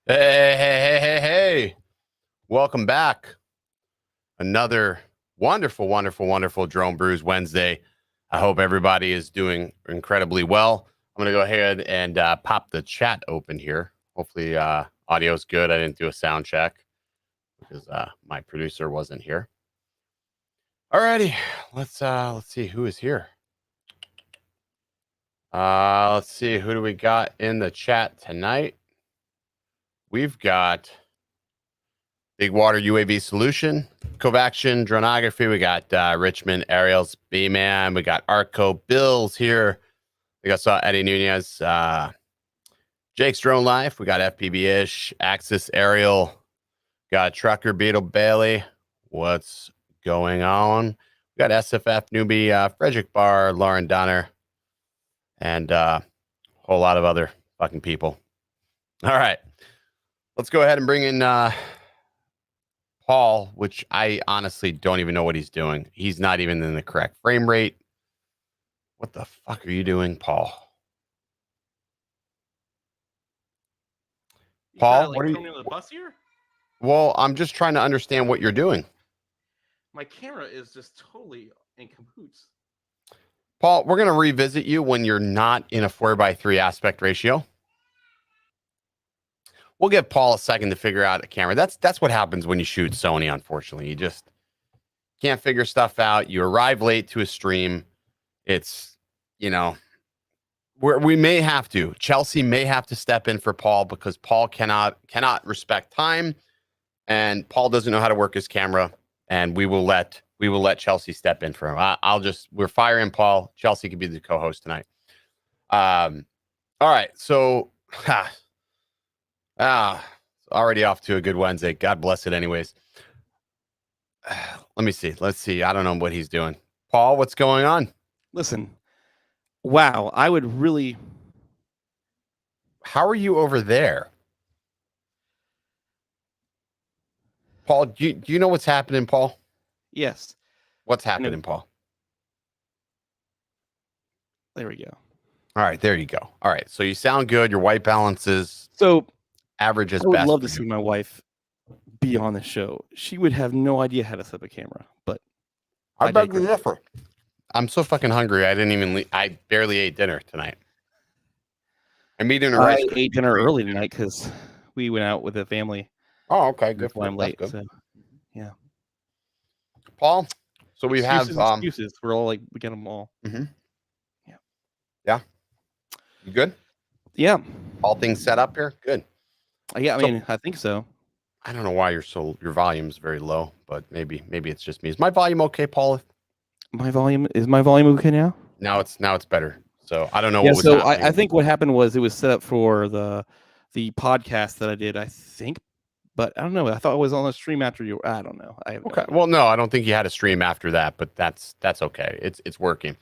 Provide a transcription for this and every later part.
Hey. Welcome back. Another wonderful Drone Brews Wednesday. I hope everybody is doing incredibly well. I'm going to go ahead and pop the chat open here. Hopefully audio is good. I didn't do a sound check because my producer wasn't here. Alrighty, let's see who is here. Let's see, who do we got in the chat tonight? We've got Big Water UAV Solution, Covaction Dronography. We got Richmond Aerials, B-Man. We got Arco Bills here. We got Eddie Nunez, Jake's Drone Life. We got FPV-ish, Axis Aerial. Got Trucker Beetle Bailey. What's going on? We got SFF Newbie, Frederick Barr, Lauren Donner, and a whole lot of other fucking people. All right. Let's go ahead and bring in Paul, which I honestly don't even know what he's doing. He's not even in the correct frame rate. What the fuck are you doing, Paul? Paul, what are you on the bus here? Well, I'm just trying to understand what you're doing. My camera is just totally in cahoots. Paul, we're going to revisit you when you're not in a 4:3 aspect ratio. We'll give Paul a second to figure out a camera. That's what happens when you shoot Sony, unfortunately. You just can't figure stuff out. You arrive late to a stream. It's, you know, we may have to. Chelsea may have to step in for Paul because Paul cannot respect time, and Paul doesn't know how to work his camera, and we will let Chelsea step in for him. We're firing Paul. Chelsea could be the co-host tonight. All right, so already off to a good Wednesday. God bless it anyways. Let me see. Let's see. I don't know what he's doing. Paul, what's going on? Listen, wow, I would really... How are you over there? Paul, do you know what's happening, Paul? Yes. What's happening, Paul? There we go. All right, there you go. All right, so you sound good. Your white balance is average as best. I would love to see my wife be on the show. She would have no idea how to set up a camera, but I beg to differ. I'm so fucking hungry. I barely ate dinner tonight. I'm eating a rice. I ate dinner early tonight because we went out with the family. Oh, okay. Good. That's why I'm late. So, yeah. Paul, So we have excuses. We're all like, we get them all. Yeah. You good? Yeah. All things set up here? Good. Yeah, I So- mean, I think so. I don't know why your volume's very low, but maybe it's just me. Is my volume okay, Paul? Is my volume okay now? Now it's better. So I don't know Yeah, what was so happening. I think what happened was it was set up for the podcast that I did, I think, but I don't know. I thought it was on the stream after you. I don't know. I have no Okay. idea. Well, no, I don't think you had a stream after that, but that's okay. It's working.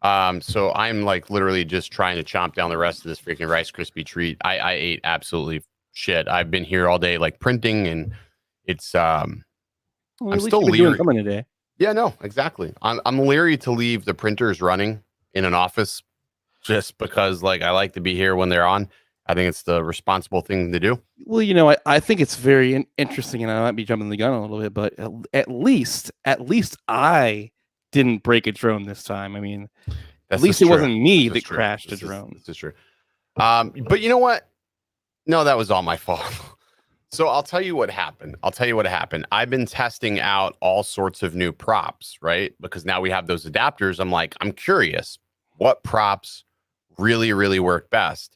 So I'm like literally just trying to chomp down the rest of this freaking Rice Krispie treat. I ate absolutely shit. I've been here all day like printing, and it's Well, I'm at least still you've been doing leery. something today. Yeah, no, exactly. I'm leery to leave the printers running in an office just because like I like to be here when they're on. I think it's the responsible thing to do. Well, I think it's very interesting, and I might be jumping the gun a little bit, but at least I didn't break a drone this time. I mean, at least it wasn't me that crashed a drone. This is true. But you know what? No, that was all my fault. So I'll tell you what happened. I've been testing out all sorts of new props, right? Because now we have those adapters. I'm curious what props really, really work best.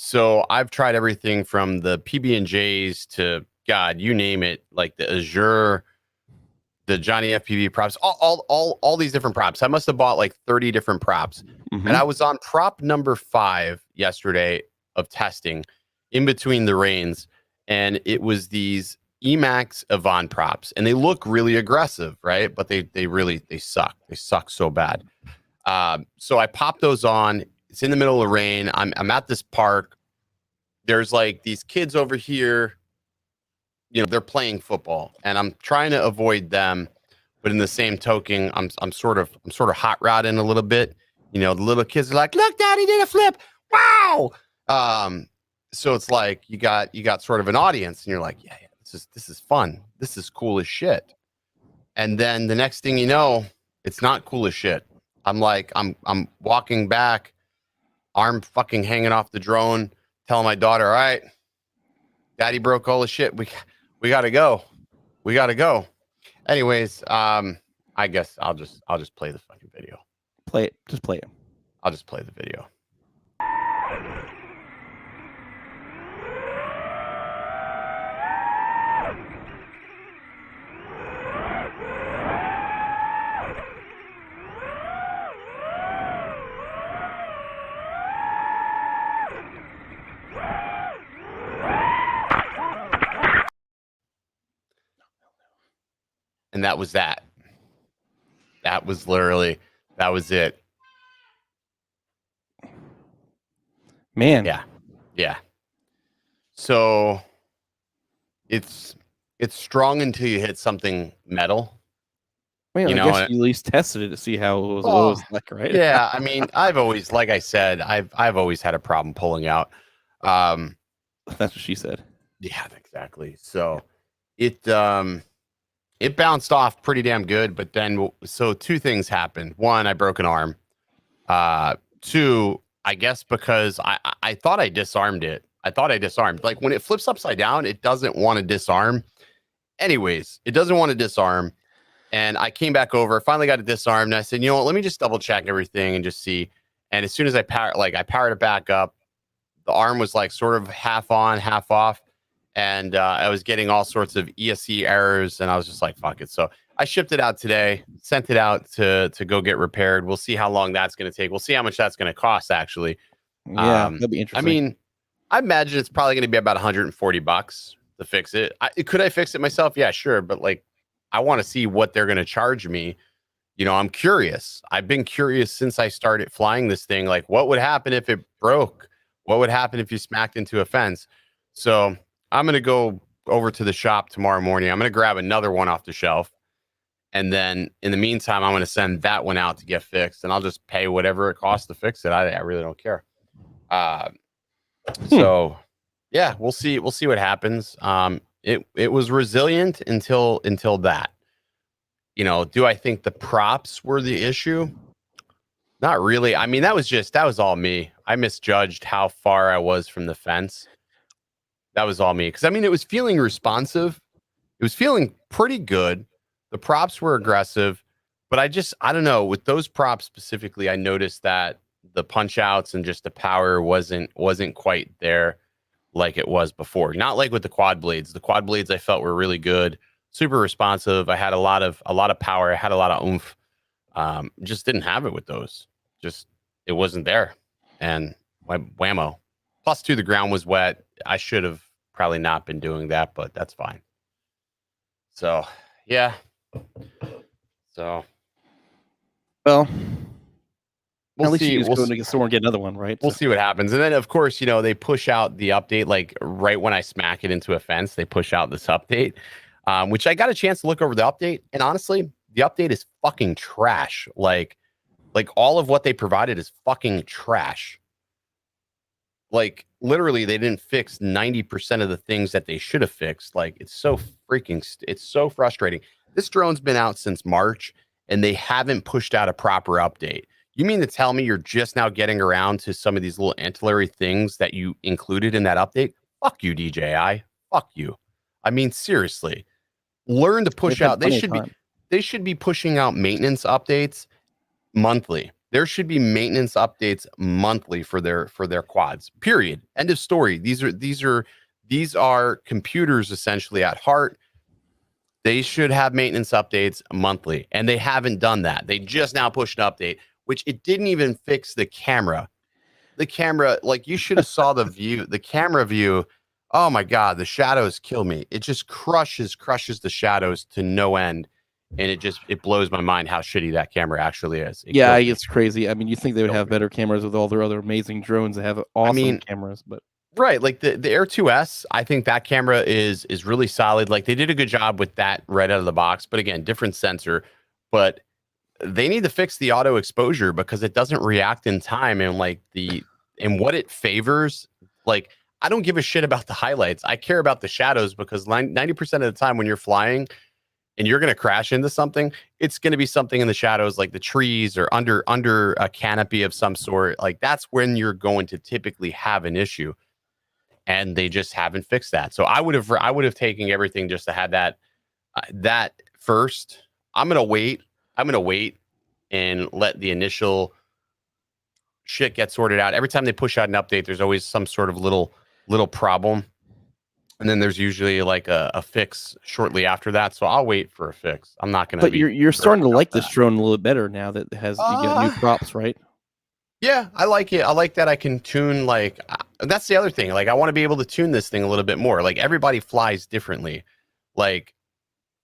So I've tried everything from the PB&Js to God, you name it, like the Azure, the Johnny FPV props, all these different props. I must have bought like 30 different props. Mhm. And I was on prop number 5 yesterday of testing in between the rains. And it was these Emax Avant props. And they look really aggressive, right? But they suck. They suck so bad. So I popped those on. It's in the middle of the rain. I'm at this park. There's like these kids over here. They're playing football, and I'm trying to avoid them. But in the same token, I'm sort of hot rodding a little bit. The little kids are like, "Look, Daddy did a flip! Wow!" So it's like you got sort of an audience, and you're like, "Yeah, this is fun. This is cool as shit." And then the next thing you know, it's not cool as shit. I'm walking back, arm fucking hanging off the drone, telling my daughter, "All right, Daddy broke all the shit. We gotta go. We gotta go." Anyways, I guess I'll just play the fucking video. Play it. Just play it. I'll just play the video. And that was that. That was it. Man. Yeah. So it's strong until you hit something metal. I mean, I guess you at least tested it to see how it was like, right? Yeah, I mean, I've always, like I said, I've always had a problem pulling out. That's what she said. Yeah, exactly. So it bounced off pretty damn good, but then so two things happened. One, I broke an arm. Two, I guess because I thought I disarmed it. Like when it flips upside down, it doesn't want to disarm. Anyways, it doesn't want to disarm. And I came back over, finally got it disarmed. And I said, you know what, let me just double check everything and just see. And as soon as I powered it back up, the arm was like sort of half on, half off. And I was getting all sorts of ESC errors, and I was just like, fuck it. So I shipped it out today, sent it out to go get repaired. We'll see how long that's going to take. We'll see how much that's going to cost, actually. Yeah, that'll be interesting. I mean, I imagine it's probably going to be about $140 to fix it. Could I fix it myself? Yeah, sure. But like, I want to see what they're going to charge me. I'm curious. I've been curious since I started flying this thing. Like, what would happen if it broke? What would happen if you smacked into a fence? So I'm going to go over to the shop tomorrow morning. I'm going to grab another one off the shelf. And then in the meantime, I'm going to send that one out to get fixed, and I'll just pay whatever it costs to fix it. I really don't care. So yeah, we'll see what happens. It was resilient until that. Do I think the props were the issue? Not really. I mean, that was all me. I misjudged how far I was from the fence. That was all me. Because I mean, it was feeling responsive. It was feeling pretty good. The props were aggressive. But I don't know, with those props specifically, I noticed that the punch outs and just the power wasn't quite there like it was before. Not like with the quad blades. The quad blades I felt were really good, super responsive. I had a lot of power. I had a lot of oomph. Just didn't have it with those. Just it wasn't there. And whammo. Plus two, the ground was wet. I should have probably not been doing that, but that's fine. So yeah. So well, we'll at least see. you just go to the store and get another one, right? We'll see what happens. And then, of course, they push out the update, like right when I smack it into a fence, they push out this update, which I got a chance to look over the update. And honestly, the update is fucking trash. Like all of what they provided is fucking trash. Like literally, they didn't fix 90% of the things that they should have fixed. Like it's so frustrating. This drone's been out since March and they haven't pushed out a proper update. You mean to tell me you're just now getting around to some of these little ancillary things that you included in that update? Fuck you, DJI. Fuck you. I mean, seriously, learn to push out. They should be pushing out maintenance updates monthly. There should be maintenance updates monthly for their quads. Period. End of story. These are computers essentially at heart. They should have maintenance updates monthly, and they haven't done that. They just now pushed an update, which it didn't even fix the camera. The camera, like you should have saw the view, the camera view. Oh my God, the shadows kill me. It just crushes the shadows to no end. And it blows my mind how shitty that camera actually is. It's crazy. I mean, you think they would have better cameras with all their other amazing drones that have awesome cameras, but right, like the Air 2S, I think that camera is really solid. Like they did a good job with that right out of the box, but again, different sensor. But they need to fix the auto exposure because it doesn't react in time, and what it favors. Like I don't give a shit about the highlights. I care about the shadows because 90% of the time when you're flying and you're going to crash into something, it's going to be something in the shadows, like the trees or under a canopy of some sort. Like that's when you're going to typically have an issue, and they just haven't fixed that. So I would have taken everything just to have that first. I'm going to wait and let the initial shit get sorted out. Every time they push out an update, there's always some sort of little problem. And then there's usually like a fix shortly after that. So I'll wait for a fix. I'm not going to. But you're starting to like this drone a little bit better now that it has you get new props, right? Yeah, I like it. I like that I can tune that's the other thing. Like I want to be able to tune this thing a little bit more. Like everybody flies differently. Like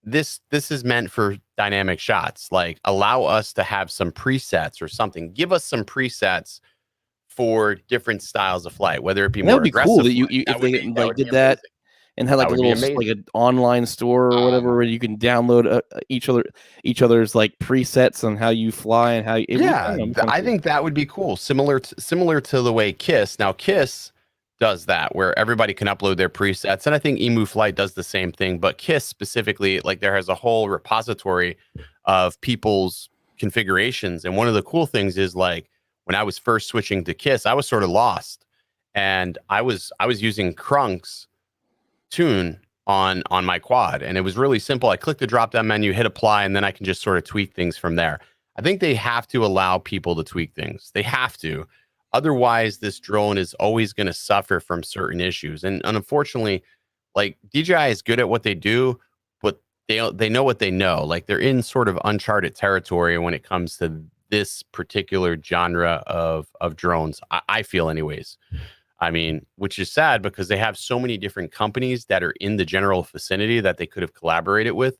this is meant for dynamic shots. Like allow us to have some presets or something. Give us some presets for different styles of flight, whether it be more aggressive. That would be cool that if they did that and had like a little like an online store or whatever where you can download each other's like presets on how you fly and how I think that would be cool. Similar to the way Kiss. Now Kiss does that where everybody can upload their presets, and I think Emu Flight does the same thing, but Kiss specifically, like there has a whole repository of people's configurations. And one of the cool things is like when I was first switching to Kiss, I was sort of lost, and I was using Crunk's tune on my quad, and it was really simple. I click the drop down menu, hit apply, and then I can just sort of tweak things from there. I think they have to allow people to tweak things. They have to. Otherwise, this drone is always going to suffer from certain issues. And unfortunately, like DJI is good at what they do, but they know what they know. Like they're in sort of uncharted territory when it comes to this particular genre of drones. I feel anyways. I mean, which is sad because they have so many different companies that are in the general vicinity that they could have collaborated with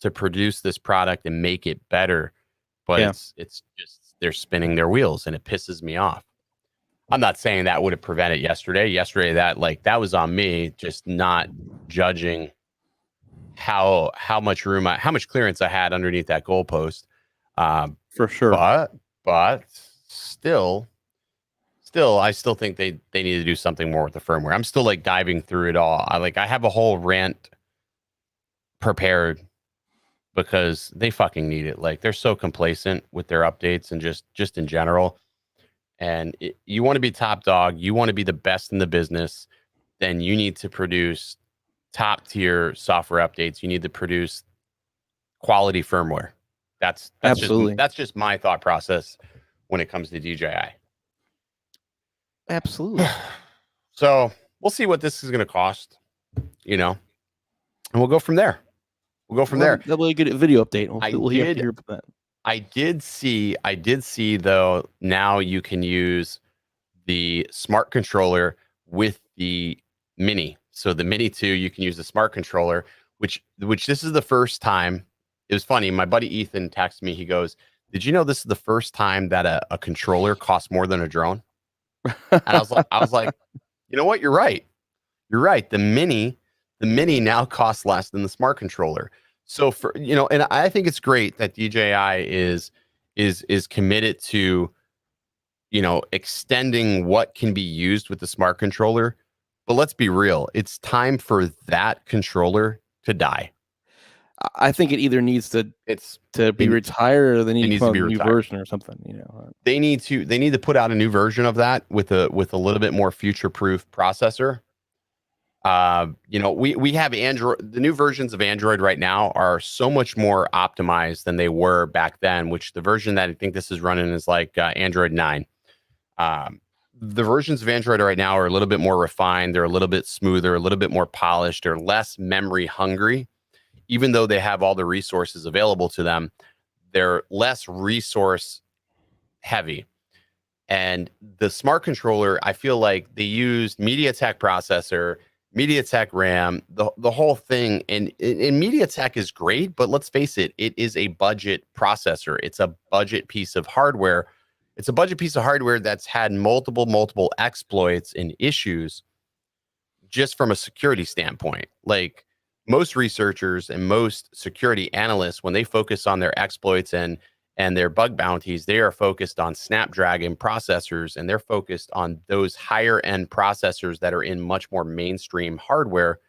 to produce this product and make it better. But it's just they're spinning their wheels, and it pisses me off. I'm not saying that would have prevented yesterday. Yesterday, that was on me, just not judging how much clearance I had underneath that goalpost. For sure. But still, I still think they need to do something more with the firmware. I'm still like diving through it all. I have a whole rant prepared because they fucking need it. Like they're so complacent with their updates and just in general. And you want to be top dog, you want to be the best in the business, then you need to produce top tier software updates. You need to produce quality firmware. That's Absolutely. that's just my thought process when it comes to DJI. Absolutely. So we'll see what this is going to cost, and we'll go from there. We'll go from there. That'll be a good video update. I We'll have to hear about that. I did see though, now you can use the smart controller with the Mini. So the Mini 2, you can use the smart controller, which this is the first time. It was funny. My buddy Ethan texted me. He goes, "Did you know this is the first time that a controller costs more than a drone?" And I was like, you know what? You're right. You're right. The Mini now costs less than the smart controller. So and I think it's great that DJI is committed to, extending what can be used with the smart controller. But let's be real. It's time for that controller to die. I think it either needs to be retired, or they need to put out a new version or something. They need to put out a new version of that with a little bit more future-proof processor. We have Android. The new versions of Android right now are so much more optimized than they were back then, which the version that I think this is running is like Android 9. The versions of Android right now are a little bit more refined. They're a little bit smoother, a little bit more polished. They're less memory hungry. Even though they have all the resources available to them, they're less resource heavy. And the smart controller, I feel like they used MediaTek processor, MediaTek RAM, the whole thing. And MediaTek is great, but let's face it, it is a budget processor. It's a budget piece of hardware. It's a budget piece of hardware that's had multiple exploits and issues just from a security standpoint. Like most researchers and most security analysts, when they focus on their exploits and their bug bounties, they are focused on Snapdragon processors, and they're focused on those higher end processors that are in much more mainstream hardware,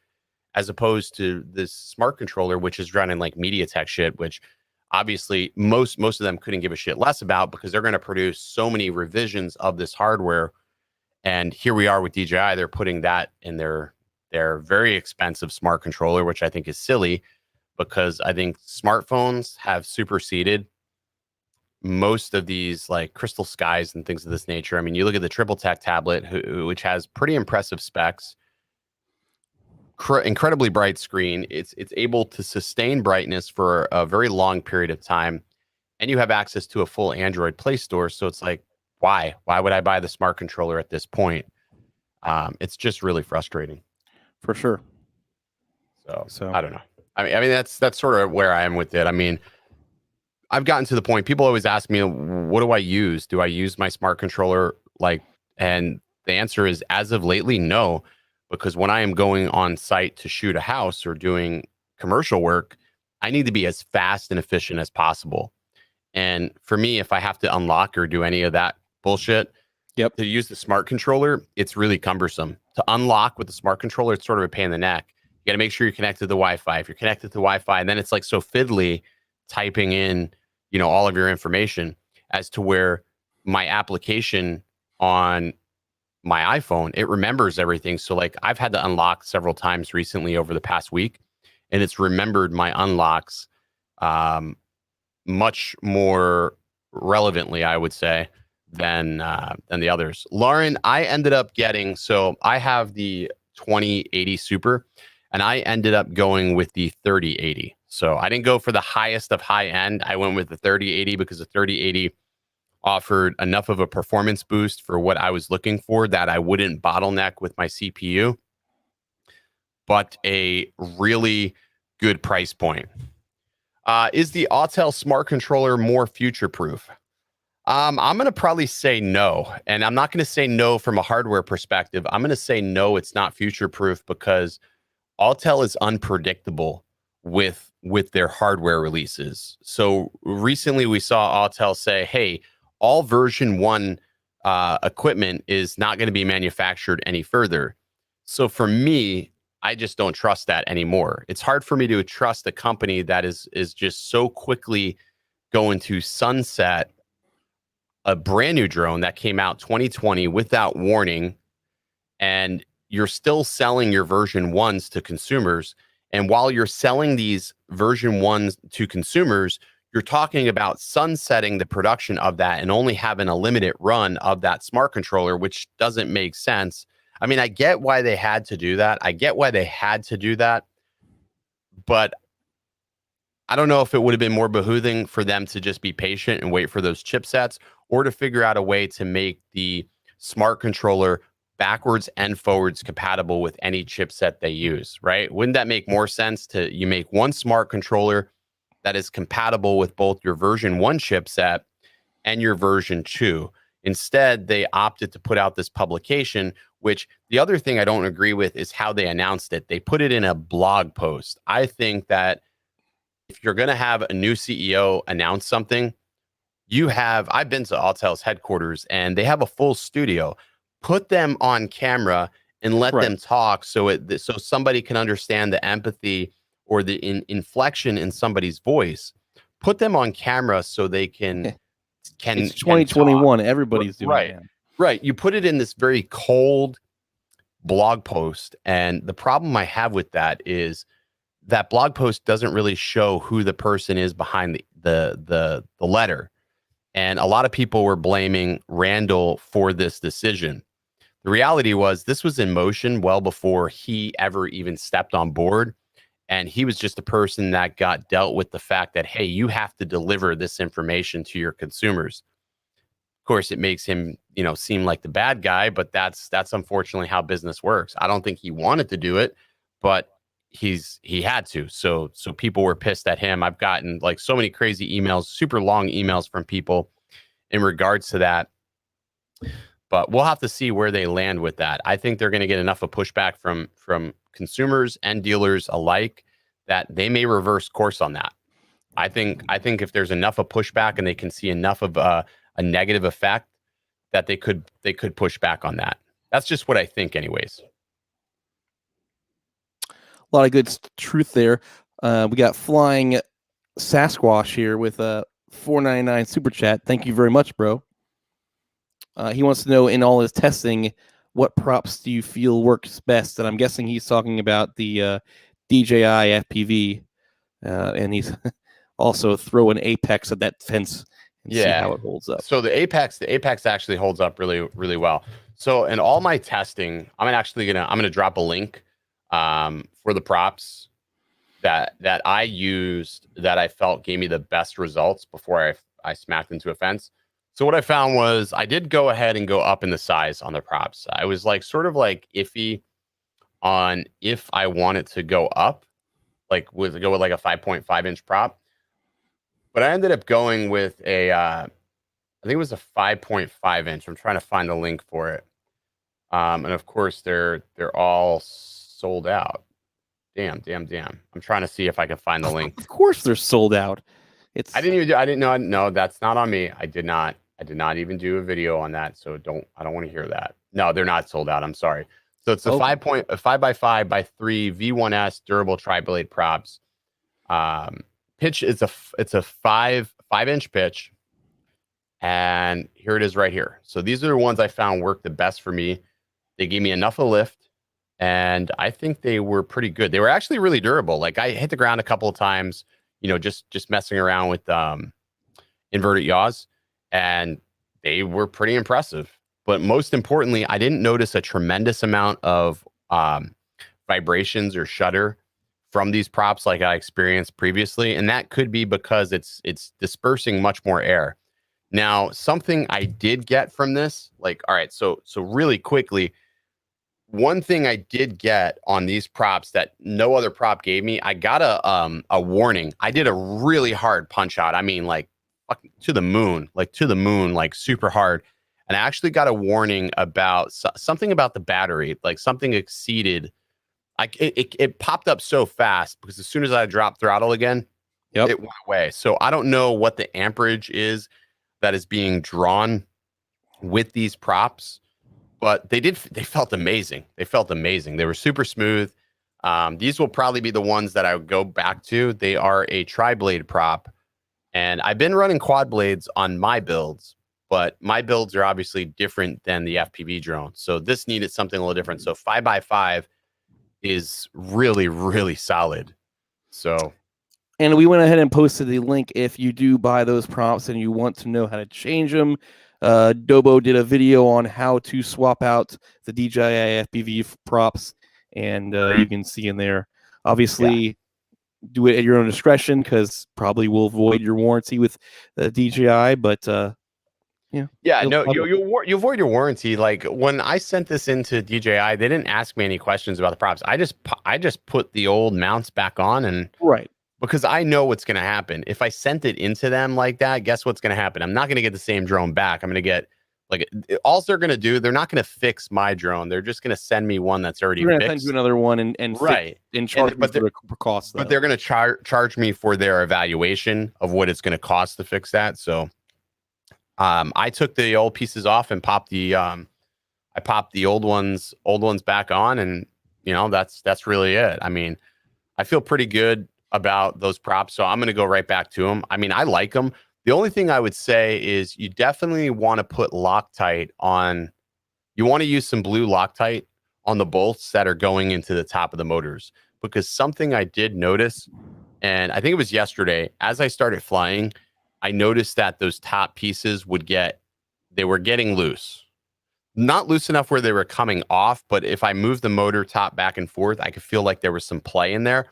as opposed to this smart controller, which is running like MediaTek shit, which obviously most of them couldn't give a shit less about, because they're going to produce so many revisions of this hardware. And here we are with DJI, they're putting that in their very expensive smart controller, which I think is silly, because I think smartphones have superseded most of these like Crystal Skies and things of this nature. I mean, you look at the Triple Tech tablet, which has pretty impressive specs, incredibly bright screen. It's able to sustain brightness for a very long period of time, and you have access to a full Android Play Store. So it's like, why would I buy the smart controller at this point? It's just really frustrating, for sure. So I don't know. I mean that's sort of where I am with it. I mean, I've gotten to the point, people always ask me, what do I use? Do I use my smart controller? And the answer is, as of lately, no, because when I am going on site to shoot a house or doing commercial work, I need to be as fast and efficient as possible. And for me, if I have to unlock or do any of that bullshit, to use the smart controller, it's really cumbersome. To unlock with the smart controller, it's sort of a pain in the neck. You got to make sure you're connected to the Wi-Fi. If you're connected to Wi-Fi, and then it's like so fiddly typing in, all of your information, as to where my application on my iPhone, it remembers everything. So like I've had to unlock several times recently over the past week, and it's remembered my unlocks much more relevantly, I would say, than the others. Lauren, I ended up getting, so I have the 2080 Super, and I ended up going with the 3080. So I didn't go for the highest of high end. I went with the 3080 because the 3080 offered enough of a performance boost for what I was looking for that I wouldn't bottleneck with my CPU, but a really good price point. Is the Autel smart controller more future-proof? I'm going to probably say no. And I'm not going to say no from a hardware perspective. I'm going to say no, it's not future-proof, because Autel is unpredictable with their hardware releases. So recently we saw Autel say, hey, all version 1 equipment is not going to be manufactured any further. So for me, I just don't trust that anymore. It's hard for me to trust a company that is just so quickly going to sunset a brand new drone that came out 2020 without warning, and you're still selling your version 1s to consumers. And while you're selling these version 1s to consumers, you're talking about sunsetting the production of that and only having a limited run of that smart controller, which doesn't make sense. I mean, I get why they had to do that. But I don't know if it would have been more behooving for them to just be patient and wait for those chipsets, or to figure out a way to make the smart controller backwards and forwards compatible with any chipset they use, right? Wouldn't that make more sense to you make one smart controller that is compatible with both your version 1 chipset and your version 2? Instead, they opted to put out this publication, which the other thing I don't agree with is how they announced it. They put it in a blog post. I think that if you're going to have a new CEO announce something, I've been to Autel's headquarters and they have a full studio. Put them on camera and let them talk so somebody can understand the empathy or the inflection in somebody's voice. Put them on camera so they can it's 2021. Everybody's doing right. it. Right. You put it in this very cold blog post. And the problem I have with that is that blog post doesn't really show who the person is behind the letter. And a lot of people were blaming Randall for this decision. The reality was this was in motion well before he ever even stepped on board. And he was just a person that got dealt with the fact that, hey, you have to deliver this information to your consumers. Of course, it makes him, seem like the bad guy, but that's unfortunately how business works. I don't think he wanted to do it, but he had to. So people were pissed at him. I've gotten like so many crazy emails, super long emails from people in regards to that. But we'll have to see where they land with that. I think they're going to get enough of pushback from consumers and dealers alike that they may reverse course on that. I think if there's enough of pushback and they can see enough of a negative effect, that they could push back on that. That's just what I think, anyways. A lot of good truth there. We got Flying Sasquatch here with a $4.99 super chat. Thank you very much, bro. He wants to know, in all his testing, what props do you feel works best? And I'm guessing he's talking about the DJI FPV, and he's also throwing Apex at that fence and see how it holds up. So the Apex actually holds up really, really well. So in all my testing, I'm gonna drop a link for the props that I used that I felt gave me the best results before I smacked into a fence. So what I found was I did go ahead and go up in the size on the props. I was sort of iffy on if I wanted to go up, go with a 5.5 inch prop. But I ended up going with I think it was a 5.5 inch. I'm trying to find the link for it. And of course they're all sold out. Damn. I'm trying to see if I can find the link. Of course they're sold out. I didn't know. No, that's not on me. I did not even do a video on that. So I don't want to hear that. No, they're not sold out. I'm sorry. So it's a 5x5 by 3 V1S durable tri-blade props. Pitch it's a 5-inch pitch. And here it is right here. So these are the ones I found work the best for me. They gave me enough of lift, and I think they were pretty good. They were actually really durable. I hit the ground a couple of times, just messing around with inverted yaws, and they were pretty impressive. But most importantly, I didn't notice a tremendous amount of vibrations or shudder from these props like I experienced previously, and that could be because it's dispersing much more air. Now, something I did get from this, all right, so really quickly, one thing I did get on these props that no other prop gave me, I got a warning. I did a really hard punch out. I mean, to the moon, super hard. And I actually got a warning about something about the battery, something exceeded. It popped up so fast because as soon as I dropped throttle again, it went away. So I don't know what the amperage is that is being drawn with these props, but they felt amazing. They were super smooth. These will probably be the ones that I would go back to. They are a tri-blade prop, and I've been running quad blades on my builds, but my builds are obviously different than the FPV drone. So this needed something a little different. So 5x5 is really, really solid. So And we went ahead and posted the link if you do buy those props and you want to know how to change them. Dobo did a video on how to swap out the DJI FPV props, and you can see in there. Obviously, do it at your own discretion because probably will void your warranty with DJI. But yeah, no, you avoid your warranty. Like when I sent this into DJI, they didn't ask me any questions about the props. I just put the old mounts back on and right. Because I know what's going to happen. If I sent it into them like that, guess what's going to happen? I'm not going to get the same drone back. I'm going to get like all they're going to do. They're not going to fix my drone. They're just going to send me one that's already fixed. Send you another one and right and charge me for the cost. But they're going to charge me for their evaluation of what it's going to cost to fix that. So, I took the old pieces off and popped the old ones back on, and that's really it. I mean, I feel pretty good about those props, so I'm going to go right back to them. I mean, I like them. The only thing I would say is you definitely want to put Loctite on. You want to use some blue Loctite on the bolts that are going into the top of the motors, because something I did notice, and I think it was yesterday, as I started flying, I noticed that those top pieces they were getting loose. Not loose enough where they were coming off, but if I moved the motor top back and forth, I could feel like there was some play in there.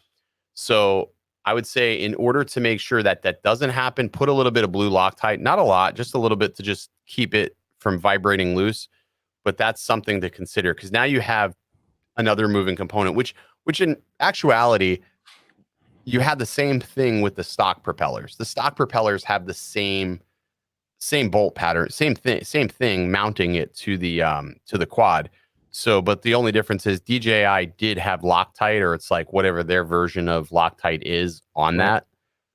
So I would say in order to make sure that that doesn't happen, put a little bit of blue Loctite, not a lot, just a little bit to just keep it from vibrating loose. But that's something to consider because now you have another moving component, which in actuality, you had the same thing with the stock propellers. The stock propellers have the same bolt pattern, same thing, mounting it to the quad. So, but the only difference is DJI did have Loctite, or it's like whatever their version of Loctite is on that.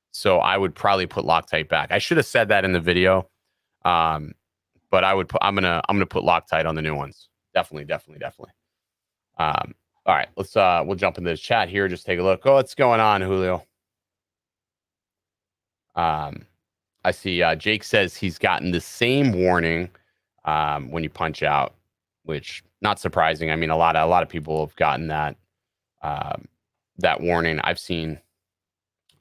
So I would probably put Loctite back. I should have said that in the video, but I'm gonna put Loctite on the new ones. Definitely. All right, we'll jump into the chat here. Just take a look. Oh, what's going on, Julio? I see Jake says he's gotten the same warning when you punch out, which not surprising. I mean, a lot of people have gotten that that warning. I've seen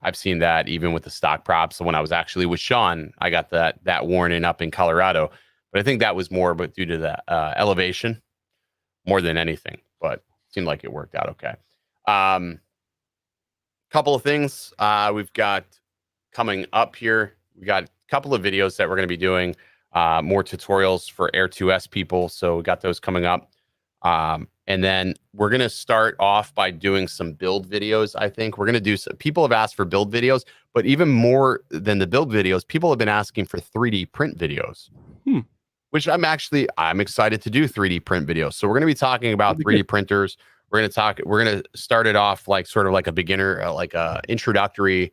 that even with the stock props. So when I was actually with Sean, I got that warning up in Colorado, but I think that was more but due to the elevation more than anything. But seemed like it worked out okay. Couple of things we've got coming up here. We got a couple of videos that we're going to be doing, more tutorials for Air 2S people. So we got those coming up. And then we're going to start off by doing some build videos. I think we're going to do some, people have asked for build videos, but even more than the build videos, people have been asking for 3D print videos, which I'm excited to do 3D print videos. So we're going to be talking about 3D printers. We're going to start it off like sort of like a beginner, like a introductory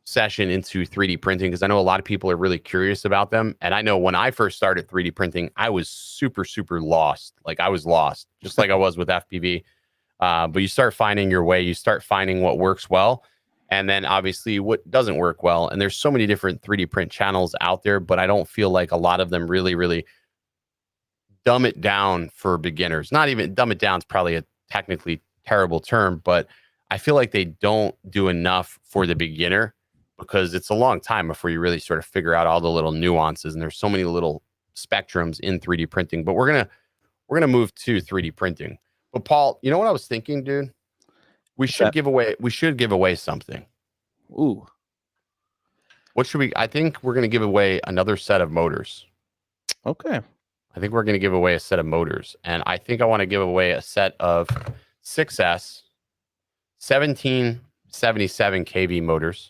session into 3D printing, because I know a lot of people are really curious about them. And I know when I first started 3D printing, I was super lost. Like I was lost, just like I was with FPV. But you start finding your way, you start finding what works well, and then obviously what doesn't work well. And there's so many different 3D print channels out there, but I don't feel like a lot of them really dumb it down for beginners. Not even dumb it down is probably a technically terrible term, but I feel like they don't do enough for the beginner, because it's a long time before you really sort of figure out all the little nuances, and there's so many little spectrums in 3D printing. But we're gonna move to 3D printing. But Paul, you know what I was thinking, dude? We should give away something. Ooh. What should we? I think we're gonna give away another set of motors. Okay. I think we're gonna give away a set of motors, and I think I want to give away a set of 6S 1777 kV motors.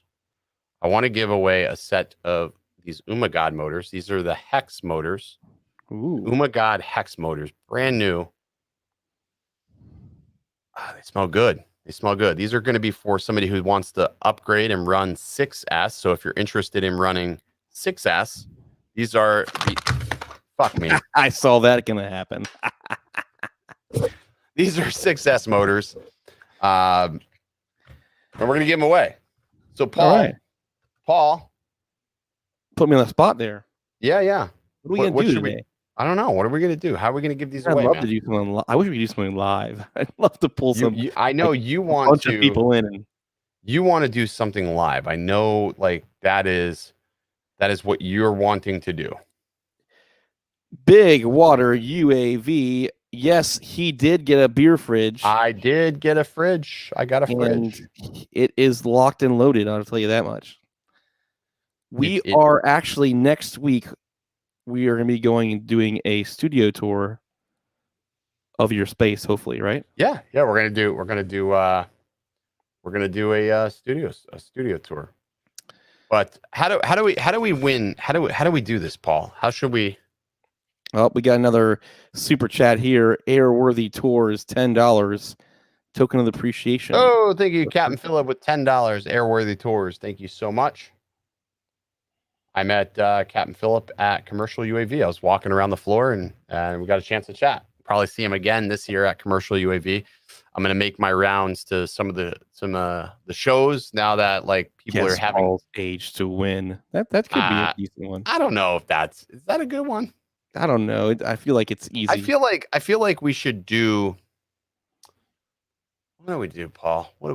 I want to give away a set of these Umagod motors. These are the Hex motors. Ooh. Umagod Hex motors, brand new. They smell good. These are going to be for somebody who wants to upgrade and run 6S. So if you're interested in running 6S, these are the... Fuck me. I saw that going to happen. These are 6S motors. And we're going to give them away. So Paul, put me on the spot there. Yeah. What are we going to do today? I don't know. What are we going to do? How are we going to give these away? I'd love to do something. I wish we could do something live. I'd love to pull some. I know you want bunch to. Of people in. you want to do something live. I know, like that is what you're wanting to do. Big Water UAV. Yes, he did get a beer fridge. I did get a fridge. I got a fridge. It is locked and loaded. I'll tell you that much. We are actually next week. We are going to be going and doing a studio tour of your space, hopefully, right? Yeah. We're gonna do a studio tour. But how do we win? How do we do this, Paul? How should we? Well, we got another super chat here. Airworthy Tours, $10. Token of appreciation. Oh, thank you, Captain Phillip, with $10. Airworthy Tours. Thank you so much. I met Captain Phillip at Commercial UAV. I was walking around the floor and we got a chance to chat. Probably see him again this year at Commercial UAV. I'm gonna make my rounds to some of the shows now that like people are having Paul's age to win. That could be a decent one. I don't know if is that a good one. I don't know. I feel like it's easy. I feel like we should do. What do we do, Paul? You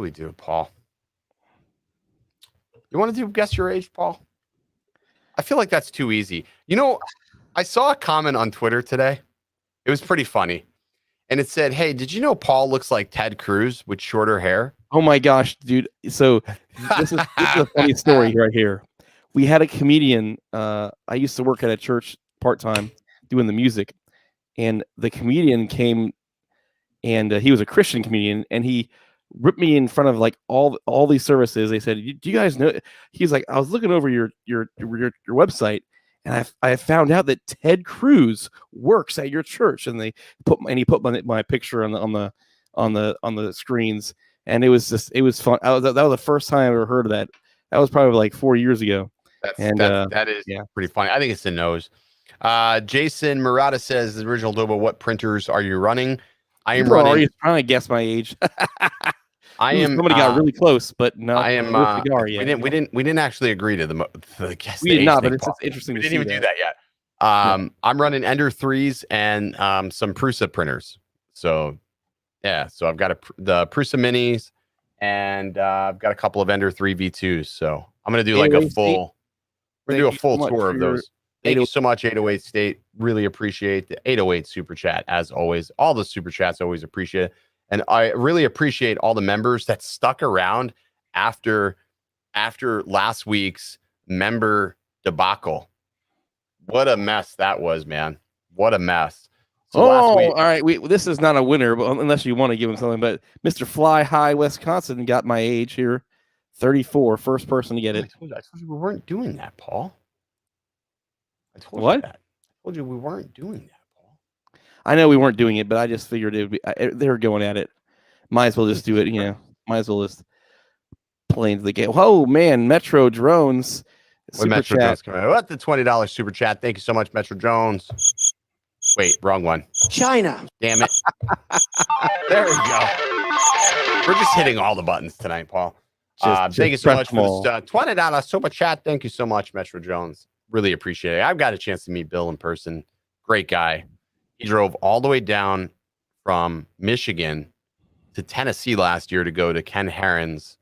want to do guess your age, Paul? I feel like that's too easy. You know, I saw a comment on Twitter today. It was pretty funny. And it said, "Hey, did you know Paul looks like Ted Cruz with shorter hair?" Oh my gosh, dude. So this is a funny story right here. We had a comedian. I used to work at a church part-time doing the music. And the comedian came and he was a Christian comedian, and he ripped me in front of like all these services. They said, "Do you guys know?" He's like, "I was looking over your website, and I found out that Ted Cruz works at your church." And he put my picture on the screens, and it was fun. That was the first time I ever heard of that. That was probably like 4 years ago. That is pretty funny. I think it's the nose. Jason Murata says, "The original Dobo, what printers are you running?" I am running. Are you trying to guess my age? I am. Somebody got really close, but no. I am. We didn't actually agree to the guess. We did not, but it's just interesting. We didn't even do that yet. I'm running Ender 3s and some Prusa printers. So yeah, so I've got the Prusa minis, and I've got a couple of Ender 3 V2s. So I'm gonna do like a full. We're gonna do a full tour of those. Thank you so much, 808 State. Really appreciate the 808 super chat as always. All the super chats always appreciate it. And I really appreciate all the members that stuck around after last week's member debacle. What a mess that was, man. What a mess. So last week, all right. This is not a winner, but unless you want to give him something. But Mr. Fly High Wisconsin got my age here. 34, first person to get it. I told you we weren't doing that, Paul. I told what? You that. I told you we weren't doing that, Paul. I know we weren't doing it, but I just figured it would be. They were going at it. Might as well just do it. Might as well just play into the game. Oh man, Metro Drones. Metro Drones coming out. What the $20 super chat? Thank you so much, Metro Drones. Wait, wrong one. China. Damn it. There we go. We're just hitting all the buttons tonight, Paul. Thank you so much for this $20 super chat. Thank you so much, Metro Jones. Really appreciate it. I've got a chance to meet Bill in person. Great guy. He drove all the way down from Michigan to Tennessee last year to go to Ken Herron's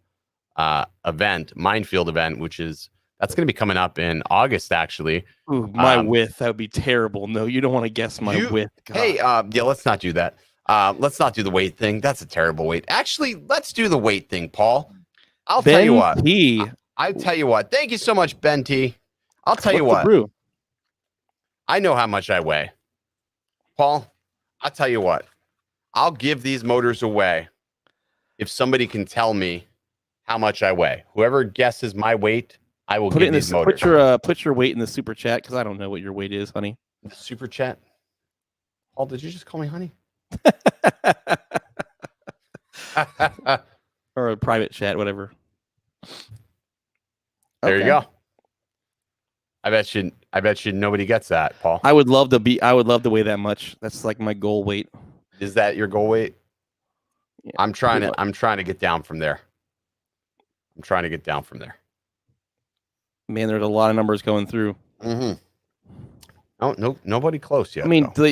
Minefield event, that's going to be coming up in August, actually. Ooh, my width. That would be terrible. No, you don't want to guess my width. God. Hey, let's not do that. Let's not do the weight thing. That's a terrible weight. Actually, let's do the weight thing, Paul. I'll tell you what. I'll tell you what. Thank you so much, Ben T. I'll tell you what. BREW? I know how much I weigh. Paul, I'll tell you what. I'll give these motors away if somebody can tell me how much I weigh. Whoever guesses my weight, I will give these motors. Put your weight in the super chat, because I don't know what your weight is, honey. The super chat? Paul, did you just call me honey? Or a private chat, whatever. There you go. I bet you nobody gets that, Paul. I would love to weigh that much. That's like my goal weight. Is that your goal weight? Yeah, I'm trying to get down from there. Man, there's a lot of numbers going through. Mm-hmm. No, nobody close yet. I mean, do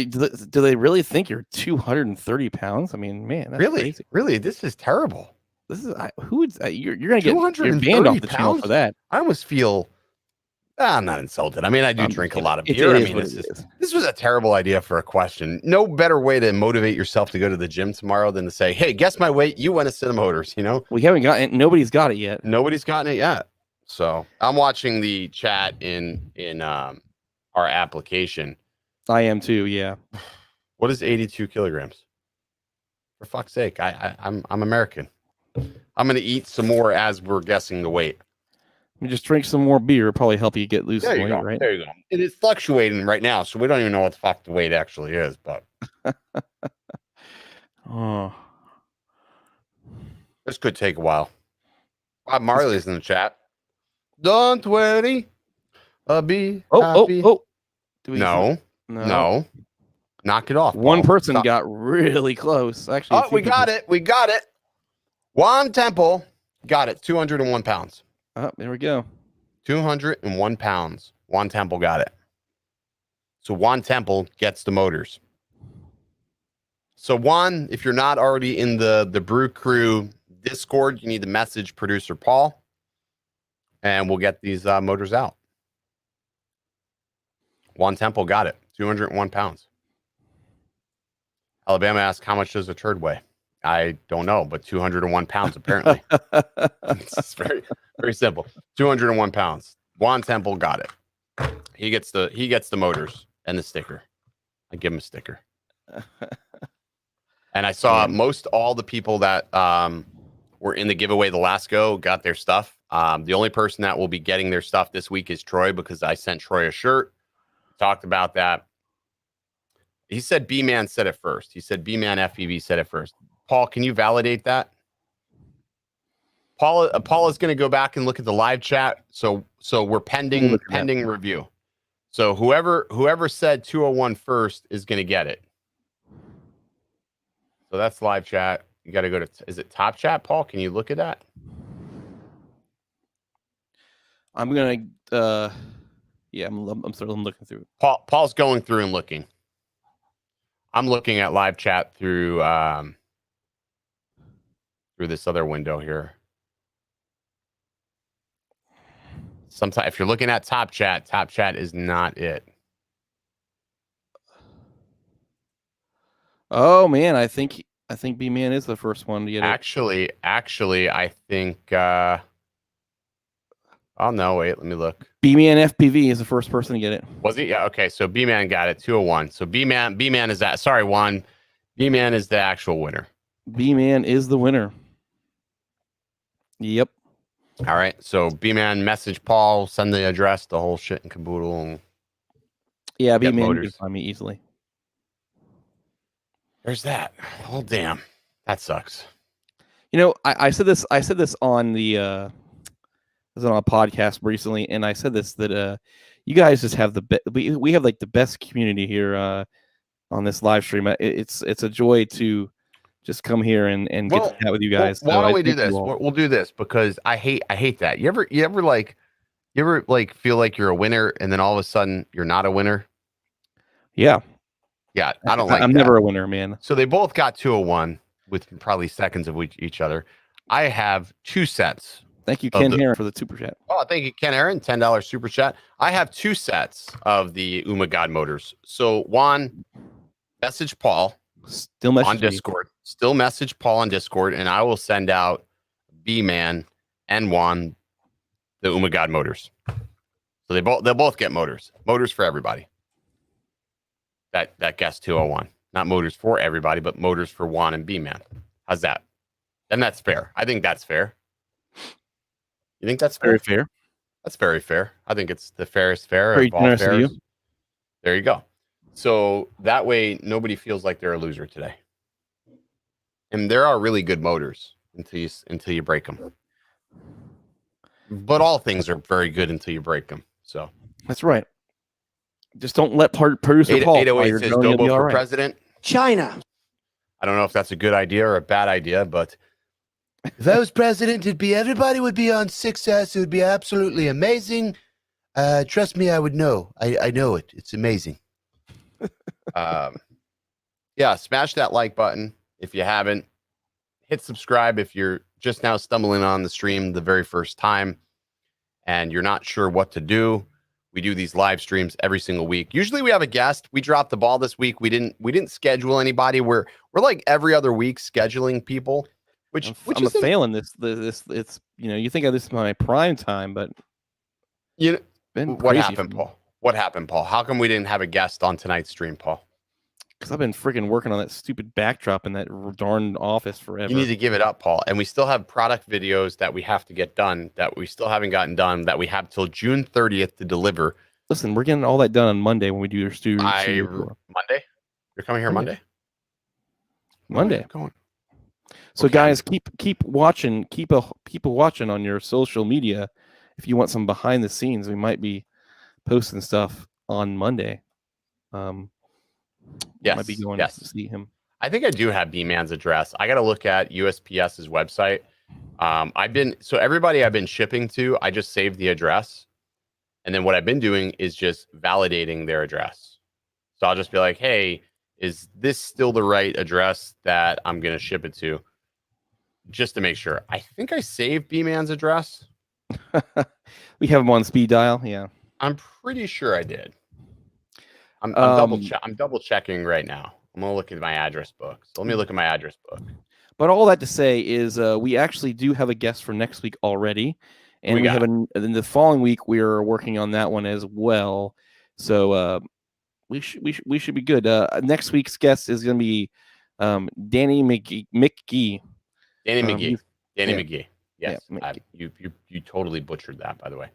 they really think you're 230 pounds? I mean, man, that's crazy. Really, this is terrible. This is you're gonna get you're banned off the channel for that. I almost feel I'm not insulted. I mean, I do drink a lot of It beer. I is mean, what it is. this was a terrible idea for a question. No better way to motivate yourself to go to the gym tomorrow than to say, "Hey, guess my weight. You win a set of motors." You know, we haven't gotten. Nobody's got it yet. Nobody's gotten it yet. So I'm watching the chat in our application. I am too. Yeah. What is 82 kilograms? For fuck's sake, I'm American. I'm gonna eat some more as we're guessing the weight. You just drink some more beer. It'll probably help you get loose. There you go. Right? There you go. It is fluctuating right now, so we don't even know what the fuck the weight actually is. But oh, this could take a while. Bob Marley's in the chat. Don't worry, I'll be happy. No. Knock it off. One person got really close. Actually, we got it. We got it. Juan Temple got it. 201 pounds. Oh, there we go. 201 pounds. Juan Temple got it. So Juan Temple gets the motors. So Juan, if you're not already in the Brew Crew Discord, you need to message producer Paul, and we'll get these motors out. Juan Temple got it. 201 pounds. Alabama asked, how much does a turd weigh? I don't know, but 201 pounds apparently. It's very, very simple. 201 pounds. Juan Temple got it. He gets the motors and the sticker. I give him a sticker. And I saw most all the people that were in the giveaway the last go got their stuff. The only person that will be getting their stuff this week is Troy, because I sent Troy a shirt. Talked about that. He said B-Man said it first. He said B-Man FPV said it first. Paul, can you validate that? Paul is going to go back and look at the live chat. So we're pending review. So whoever said 201 first is going to get it. So that's live chat. You got to go to, is it top chat, Paul? Can you look at that? I'm going to, yeah, I'm looking through. Paul's going through and looking. I'm looking at live chat through this other window here. Sometimes if you're looking at top chat is not it. Oh man, I think B-Man is the first one to get it. Actually, I think oh no, wait, let me look. B-Man FPV is the first person to get it. Was he? Yeah, okay, so B-Man got it, 201. So B-Man is that. Sorry, Juan. B-Man is the actual winner. B-Man is the winner. Yep. All right. So B-Man message Paul, send the address, the whole shit and caboodle. And yeah, B-Man can find me easily. There's that. Oh damn. That sucks. You know, I said this on the I was on a podcast recently, and I said this that you guys just have we have like the best community here on this live stream. It's a joy to just come here and get to chat with you guys. Why don't we do this? We'll do this because I hate that. You ever feel like you're a winner and then all of a sudden you're not a winner? Yeah. Yeah, I don't like I'm that. never a winner, man. So they both got 201 with probably seconds of each other. I have 2 sets. Thank you, Ken Heron, for the super chat. Oh, thank you, Ken Heron, $10 super chat. I have 2 sets of the God motors. So Juan, message Paul. Still message on Discord. Still message Paul on Discord, and I will send out B-Man and Juan the God motors. So they'll both get motors. Motors for everybody. That guess 201. Not motors for everybody, but motors for Juan and B-Man. How's that? And that's fair. I think that's fair. You think that's fair? Very fair. That's very fair. I think it's the fairest fair Very of all generous of fairs. you. There you go. So that way nobody feels like they're a loser today. And there are really good motors until you break them. But all things are very good until you break them. So that's right. Just don't let producer Paul. 808 says Dobo for president. China. I don't know if that's a good idea or a bad idea, but if I was president, everybody would be on 6S. It would be absolutely amazing. Trust me, I would know. I know it. It's amazing. Yeah, smash that like button if you haven't. Hit subscribe if you're just now stumbling on the stream the very first time and you're not sure what to do, we do these live streams every single week. Usually we have a guest. We dropped the ball this week. We didn't schedule anybody. We're like every other week scheduling people, which I'm failing this. It's you think of this as my prime time, but what happened, Paul? What happened, Paul? How come we didn't have a guest on tonight's stream, Paul? Because I've been freaking working on that stupid backdrop in that darn office forever. You need to give it up, Paul. And we still have product videos that we have to get done that we still haven't gotten done that we have till June 30th to deliver. Listen, we're getting all that done on Monday when we do your studio. Monday? You're coming here Monday? Monday. Going. So guys, keep watching, keep watching on your social media. If you want some behind the scenes, we might be posting stuff on Monday. Yes, might be going to see him. I think I do have B-Man's address. I got to look at USPS's website. Everybody I've been shipping to, I just saved the address. And then what I've been doing is just validating their address. So I'll just be like, hey, is this still the right address that I'm going to ship it to? Just to make sure. I think I saved B-Man's address. We have him on speed dial. Yeah. I'm pretty sure I did. I'm double checking right now. I'm going to look at my address book. So let me look at my address book. But all that to say is we actually do have a guest for next week already. And we have in the following week, we're working on that one as well. So we should be good. Next week's guest is going to be Danny McGee. Danny McGee. McGee. Yes. Yeah, you totally butchered that, by the way.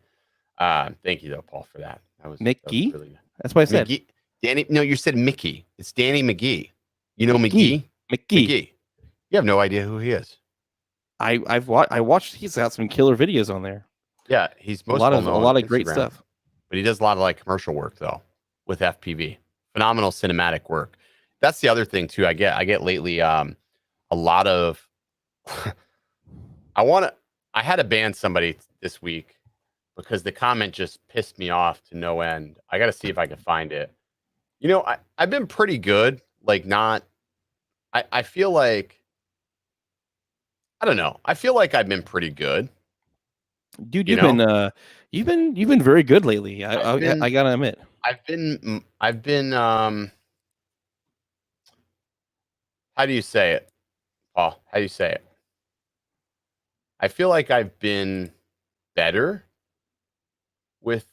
Thank you, though, Paul, for that. McGee? Really good. That's what I said. McGee. Danny. No, you said Mickey. It's Danny McGee. You know McGee? McGee. You have no idea who he is. I watched. He's got some killer videos on there. Yeah, he's a lot of great stuff. But he does a lot of like commercial work though with FPV. Phenomenal cinematic work. That's the other thing too. I get lately a lot of. I had to ban somebody this week because the comment just pissed me off to no end. I got to see if I can find it. I've been pretty good. Like I feel like. I don't know. I feel like I've been pretty good. Dude, you've been very good lately. I gotta admit. I've been how do you say it, Paul? How do you say it? I feel like I've been better with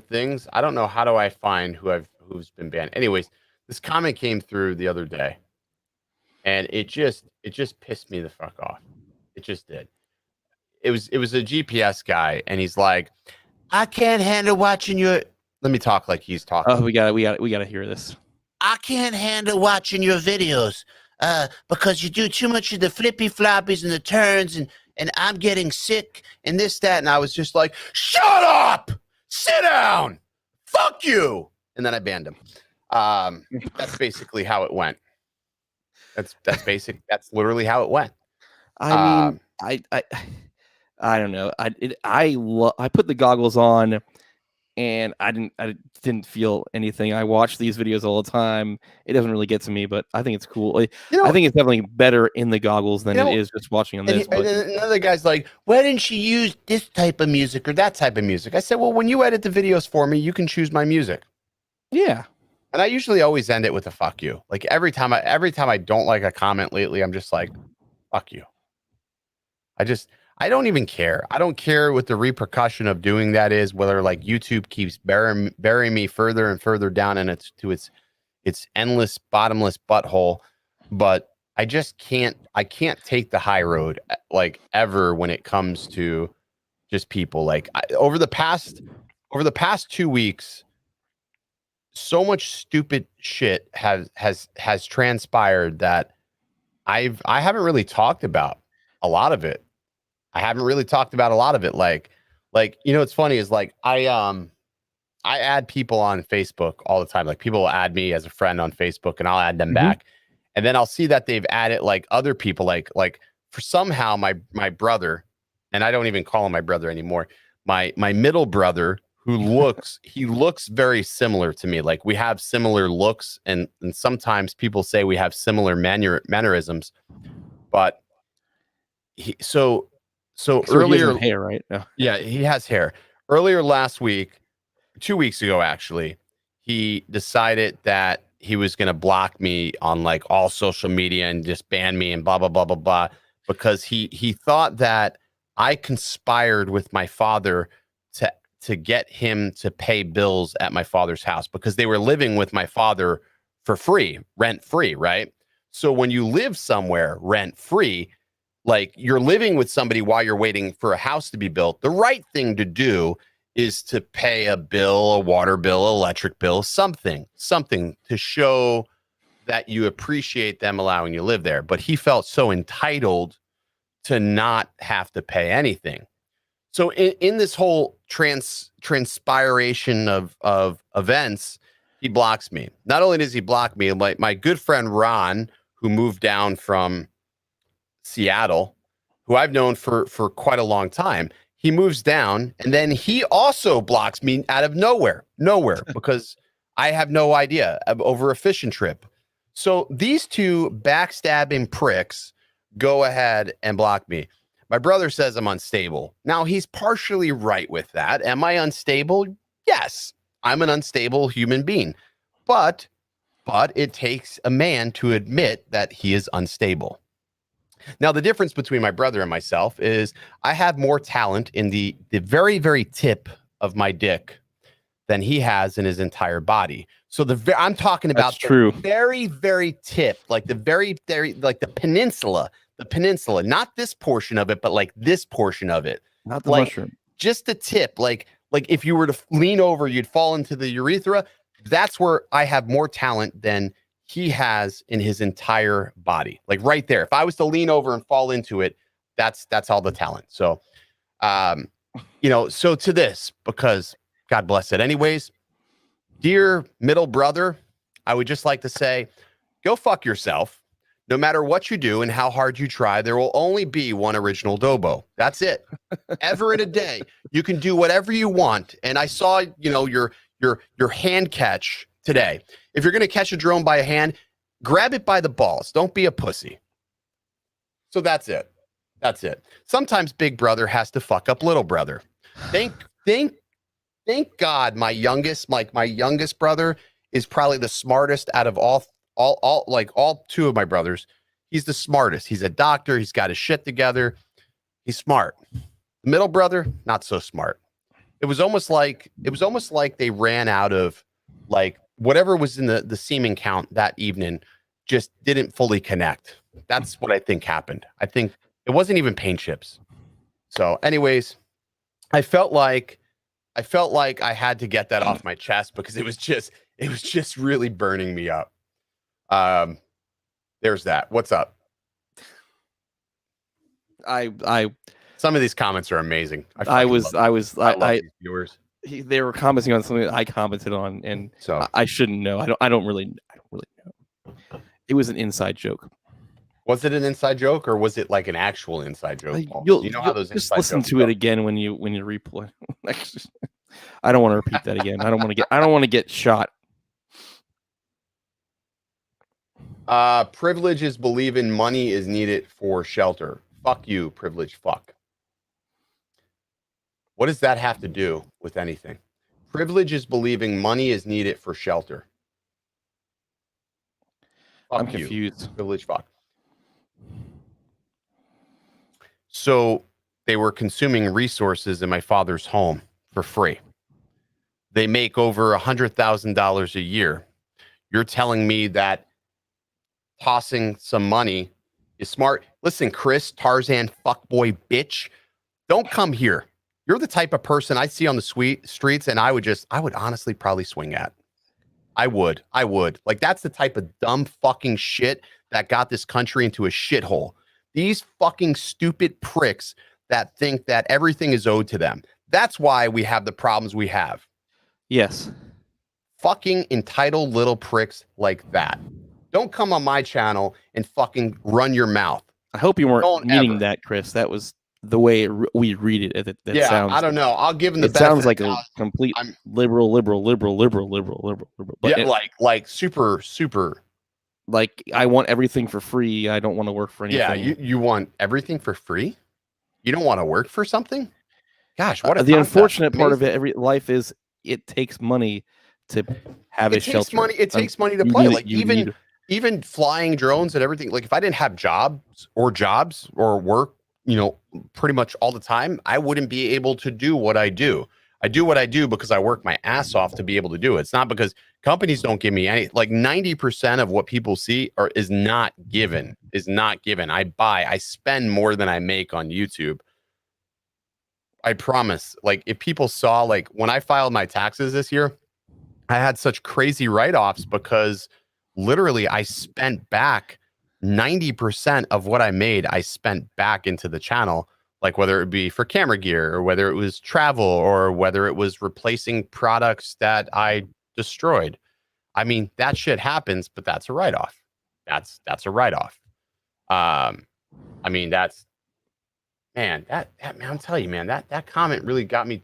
things. I don't know how do I find who's been banned. Anyways, this comment came through the other day. And it just pissed me the fuck off. It just did. It was a GPS guy, and he's like, "I can't handle watching your." Let me talk like he's talking. Oh, we gotta hear this. I can't handle watching your videos, because you do too much of the flippy floppies and the turns, and I'm getting sick and this, that, and I was just like, "Shut up! Sit down! Fuck you!" And then I banned him. That's basically how it went. That's basic. That's literally how it went. I mean, I don't know. I put the goggles on, and I didn't feel anything. I watch these videos all the time. It doesn't really get to me, but I think it's cool. I think it's definitely better in the goggles than it is just watching on this. And another guy's like, "Why didn't you use this type of music or that type of music?" I said, "Well, when you edit the videos for me, you can choose my music." Yeah. And I usually always end it with a "fuck you." Like every time I don't like a comment lately, I'm just like, "Fuck you." I don't even care. I don't care what the repercussion of doing that is, whether like YouTube keeps burying me further and further down and its endless, bottomless butthole. But I just can't take the high road like ever when it comes to just people. Like over the past 2 weeks, so much stupid shit has transpired that I haven't really talked about a lot of it. Like, it's funny is like, I add people on Facebook all the time. Like people will add me as a friend on Facebook and I'll add them back. And then I'll see that they've added like other people, like for somehow my brother, and I don't even call him my brother anymore. My middle brother, who looks very similar to me. Like we have similar looks, and sometimes people say we have similar mannerisms, but so So earlier, hair, right? No. yeah, he has hair. Earlier last week, 2 weeks ago, actually, he decided that he was going to block me on like all social media and just ban me and blah, blah, blah, blah, blah, because he thought that I conspired with my father to get him to pay bills at my father's house because they were living with my father for free, rent free, right? So when you live somewhere rent free, like you're living with somebody while you're waiting for a house to be built, the right thing to do is to pay a bill, a water bill, electric bill, something to show that you appreciate them allowing you to live there. But he felt so entitled to not have to pay anything. So in this whole transpiration of events, he blocks me. Not only does he block me, like my good friend Ron, who moved down from Seattle, who I've known for quite a long time, he moves down and then he also blocks me out of nowhere because I have no idea over a fishing trip. So these two backstabbing pricks go ahead and block me. My brother says I'm unstable. Now he's partially right with that. Am I unstable? Yes, I'm an unstable human being, but it takes a man to admit that he is unstable. Now, the difference between my brother and myself is I have more talent in the very, very tip of my dick than he has in his entire body. So I'm talking about the very, very tip, like the very, very, like the peninsula, not this portion of it, but like this portion of it. Not the like, mushroom. Just the tip. Like if you were to lean over, you'd fall into the urethra. That's where I have more talent than he has in his entire body, like right there. If I was to lean over and fall into it, that's all the talent. So, so to this, because God bless it. Anyways, dear middle brother, I would just like to say, go fuck yourself. No matter what you do and how hard you try, there will only be one original Dobo. That's it. Ever in a day, you can do whatever you want. And I saw, your hand catch today. If you're going to catch a drone by a hand, grab it by the balls. Don't be a pussy. So that's it. Sometimes big brother has to fuck up little brother. Thank God my youngest brother is probably the smartest out of all two of my brothers. He's the smartest. He's a doctor. He's got his shit together. He's smart. The middle brother, not so smart. It was almost like they ran out of like whatever was in the semen count that evening just didn't fully connect. That's what I think happened. I think it wasn't even paint chips. So anyways, I felt like I had to get that off my chest because it was just really burning me up. There's that. What's up? Some of these comments are amazing. I love these viewers. They were commenting on something that I commented on, and so I shouldn't know. I don't really know. It was an inside joke. Was it an inside joke or was it like an actual inside joke? You know how those just listen to it again when you replay. I don't want to repeat that again. I don't want to get shot. Privileges believing money is needed for shelter. Fuck you, privilege fuck. What does that have to do with anything? Privilege is believing money is needed for shelter. Fuck I'm confused. You, privilege fuck. So they were consuming resources in my father's home for free. They make over $100,000 a year. You're telling me that tossing some money is smart? Listen, Chris, Tarzan, fuckboy, bitch, don't come here. You're the type of person I see on the streets and I would honestly probably swing at. I would. Like, that's the type of dumb fucking shit that got this country into a shithole. These fucking stupid pricks that think that everything is owed to them. That's why we have the problems we have. Yes. Fucking entitled little pricks like that. Don't come on my channel and fucking run your mouth. I hope you weren't meaning that, Chris. That was the way we read it. Yeah, sounds, I don't know. I'll give him the benefit. It sounds like a complete liberal. But yeah, like super Like, I want everything for free. I don't want to work for anything. Yeah, you want everything for free? You don't want to work for something? Gosh, what a the concept. unfortunate part of Amazing. it, every life is it takes money to have a It takes shelter. money. It takes money to You play. need- Like you need- even flying drones and everything. Like if I didn't have jobs or work, pretty much all the time, I wouldn't be able to do what I do. I do what I do because I work my ass off to be able to do it. It's not because companies don't give me any. Like 90% of what people see is not given. I spend more than I make on YouTube. I promise. Like if people saw, like when I filed my taxes this year, I had such crazy write-offs because literally I spent back 90% of what I made. I spent back into the channel, like whether it be for camera gear or whether it was travel or whether it was replacing products that I destroyed. I mean, that shit happens, but that's a write-off. That's a write-off. I mean, man, that man, I'm telling you, man, that comment really got me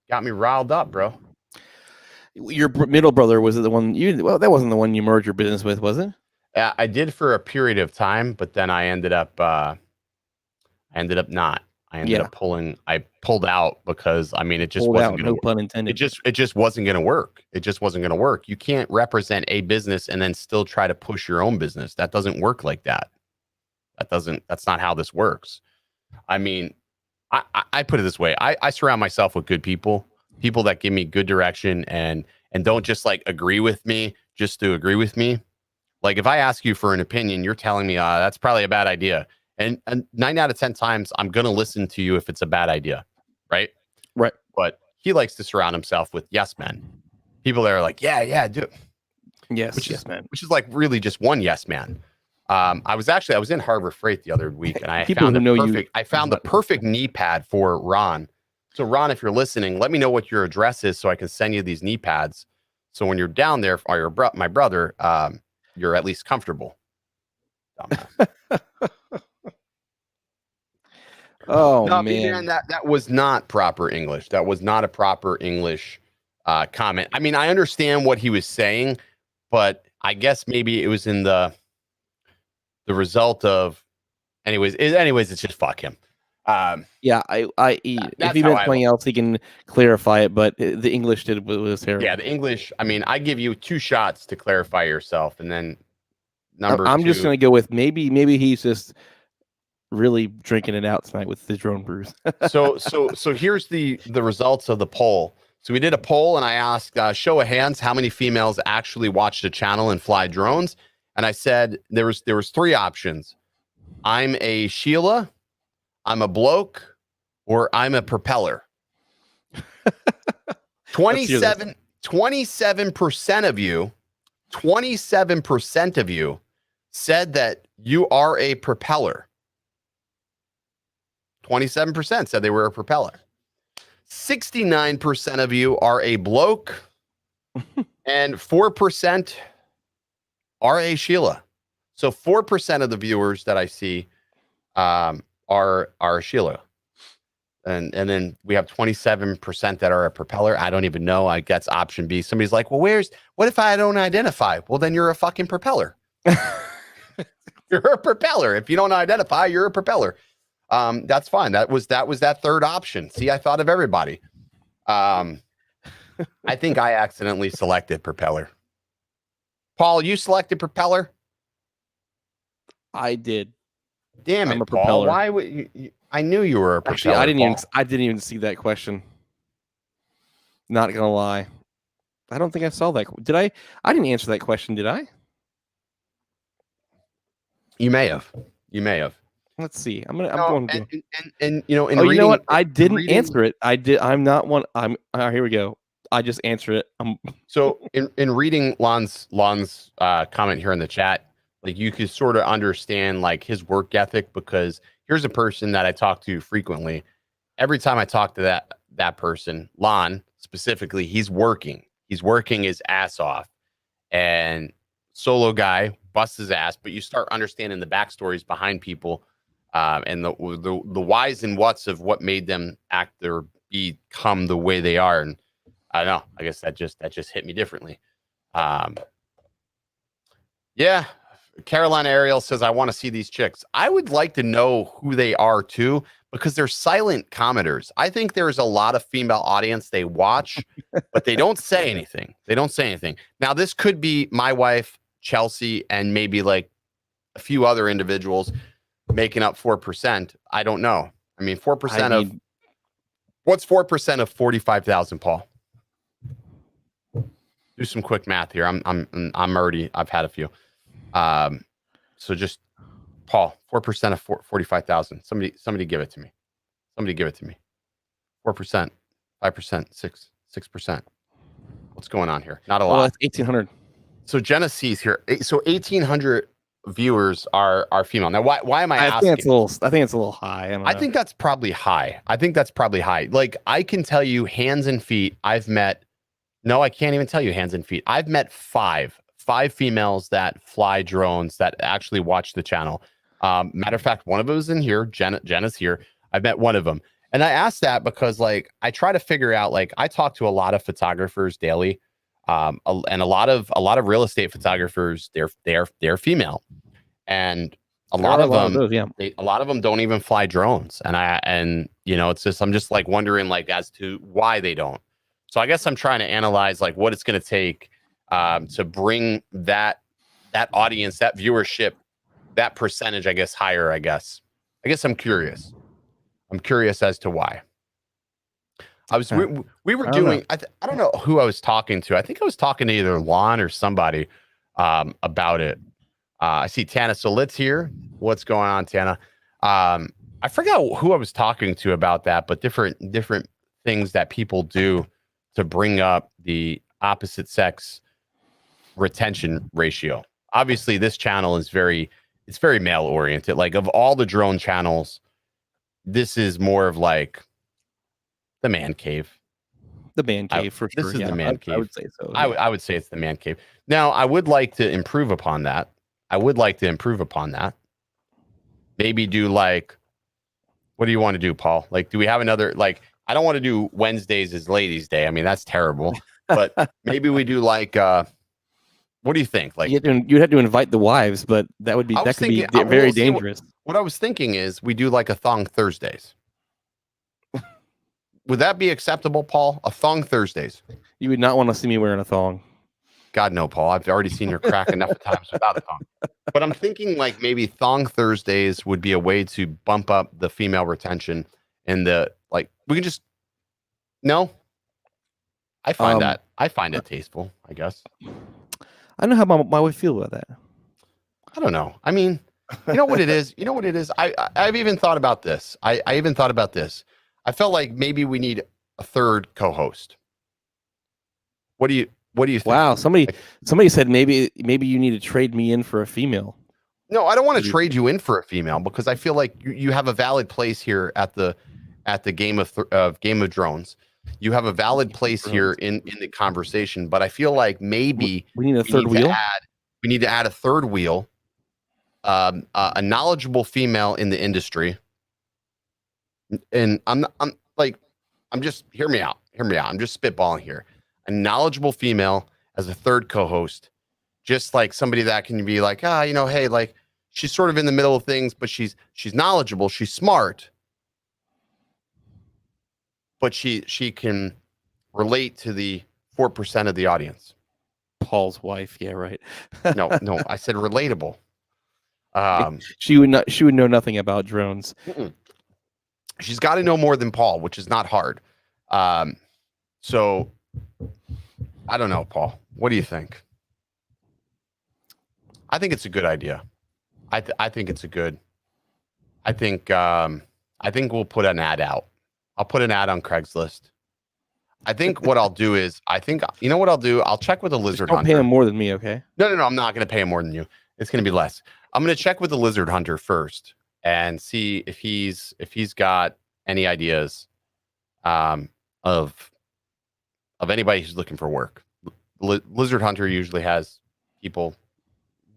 riled up, bro. Your middle brother, was it the one well, that wasn't the one you merged your business with, was it? I did for a period of time, but then I ended up not. I ended up pulled out because I mean it just wasn't going to no work. pun intended. It just wasn't going to work. It just wasn't going to work. You can't represent a business and then still try to push your own business. That doesn't work like that. That's not how this works. I mean, I put it this way. I surround myself with good people that give me good direction and don't just like agree with me just to agree with me. Like if I ask you for an opinion, you're telling me that's probably a bad idea. And 9 out of 10 times, I'm going to listen to you if it's a bad idea. Right. Right. But he likes to surround himself with yes men. People that are like, yeah, do it. Yes, which is like really just one yes man. I was in Harbor Freight the other week and I found the perfect knee pad for Ron. So Ron, if you're listening, let me know what your address is so I can send you these knee pads. So when you're down there, or my brother, you're at least comfortable. Oh no, man, that was not proper English. That was not a proper English comment. I mean, I understand what he was saying, but I guess maybe it was in the result of, anyways, it's just fuck him. yeah, if he meant something else, he can clarify it. But the English was terrible. Yeah, the English. I mean, I give you 2 shots to clarify yourself, and then I'm just gonna go with maybe he's just really drinking it out tonight with the drone brews. so here's the results of the poll. So we did a poll, and I asked, show of hands, how many females actually watch the channel and fly drones? And I said there was 3 options. I'm a Sheila, I'm a bloke, or I'm a propeller. 27% of you, 27% of you said that you are a propeller. 27% said they were a propeller. 69% of you are a bloke, and 4% are a Sheila. So 4% of the viewers that I see are Sheila. And then we have 27% that are a propeller. I don't even know. I guess option B. Somebody's like, well, what if I don't identify? Well, then you're a fucking propeller. You're a propeller. If you don't identify, you're a propeller. That's fine. That was that third option. See, I thought of everybody. I think I accidentally selected propeller. Paul, you selected propeller? I did. Damn I'm it, a Paul. propeller. Why would you? I knew you were a propeller. Actually, I didn't even see that question. Not gonna lie. I don't think I saw that. Did I? I didn't answer that question, did I? You may have. Let's see. I'm going to go. And you know what? I didn't answer it. I did. I'm not one. Here we go. I just answered it. So in reading Lon's comment here in the chat, like you could sort of understand like his work ethic, because here's a person that I talk to frequently. Every time I talk to that person, Lon specifically, he's working his ass off, and solo guy busts his ass. But you start understanding the backstories behind people, and the whys and whats of what made them act or become the way they are. And I don't know. I guess that just hit me differently. Yeah, Carolina Ariel says, I want to see these chicks. I would like to know who they are too, because they're silent commenters. I think there's a lot of female audience. They watch, but they don't say anything. They don't say anything. Now, this could be my wife, Chelsea, and maybe like a few other individuals making up 4%. I don't know. I mean, 4% of what's 4% of 45,000, Paul? Do some quick math here. I've had a few. So just Paul, 4% of 45,000. Somebody give it to me. Somebody give it to me. 4%, 5%, 6%. What's going on here? Not a lot. Well, it's 1,800. So Genesee's here. So 1,800 viewers are female. Now, why am I asking? I think it's a little high. I think that's probably high. Like, I can tell you hands and feet. No, I can't even tell you hands and feet. I've met five females that fly drones that actually watch the channel. Matter of fact, one of them is in here. Jenna's here. I've met one of them. And I asked that because, like, I try to figure out, like, I talk to a lot of photographers daily. And a lot of real estate photographers, they're female. And a lot of them don't even fly drones. And it's just, I'm just like wondering, like, as to why they don't. So I guess I'm trying to analyze, like, what it's going to take to bring that audience, that viewership, that percentage, I guess, higher. I guess I'm curious. I'm curious as to why. We were doing. I don't know who I was talking to. I think I was talking to either Lon or somebody about it. I see Tana Solit's here. What's going on, Tana? I forgot who I was talking to about that, but different things that people do to bring up the opposite sex retention ratio. Obviously, this channel is very male oriented. Like, of all the drone channels, this is more of like the man cave. The man cave, for sure. This is the man cave. I would say so. I would say it's the man cave. Now, I would like to improve upon that. Maybe do, like, what do you want to do, Paul? Like, do we have another, like, I don't want to do Wednesdays as Ladies' Day. I mean, that's terrible. But maybe we do, like, what do you think? Like, you'd have to invite the wives, but that could be very dangerous. What I was thinking is we do, like, a Thong Thursdays. Would that be acceptable, Paul? A Thong Thursdays. You would not want to see me wearing a thong. God, no, Paul. I've already seen your crack enough of times without a thong. But I'm thinking, like, maybe Thong Thursdays would be a way to bump up the female retention, and we can just, no. I find it tasteful, I guess. I don't know how my wife feel about that. I don't know. I mean, you know what it is? I've even thought about this. I even thought about this. I felt like maybe we need a third co-host. What do you think? Wow, somebody said maybe you need to trade me in for a female. No, I don't want to trade you in for a female, because I feel like you have a valid place here at the game of drones. You have a valid place here in the conversation, but I feel like maybe we need a third wheel. We need to add a third wheel, a knowledgeable female in the industry. And I'm just, hear me out. I'm just spitballing here. A knowledgeable female as a third co-host, just like somebody that can be like, hey, like, she's sort of in the middle of things, but she's knowledgeable, she's smart, but she can relate to the 4% of the audience. Paul's wife, yeah, right. no, I said relatable. She would know nothing about drones. She's got to know more than Paul, which is not hard. So I don't know, Paul. What do you think? I think it's a good idea. I think we'll put an ad out. I'll put an ad on Craigslist. I think what I'll do is, you know what I'll do? I'll check with the Lizard Hunter. Don't pay him more than me, okay? No, I'm not going to pay him more than you. It's going to be less. I'm going to check with the Lizard Hunter first and see if he's got any ideas of anybody who's looking for work. Lizard Hunter usually has people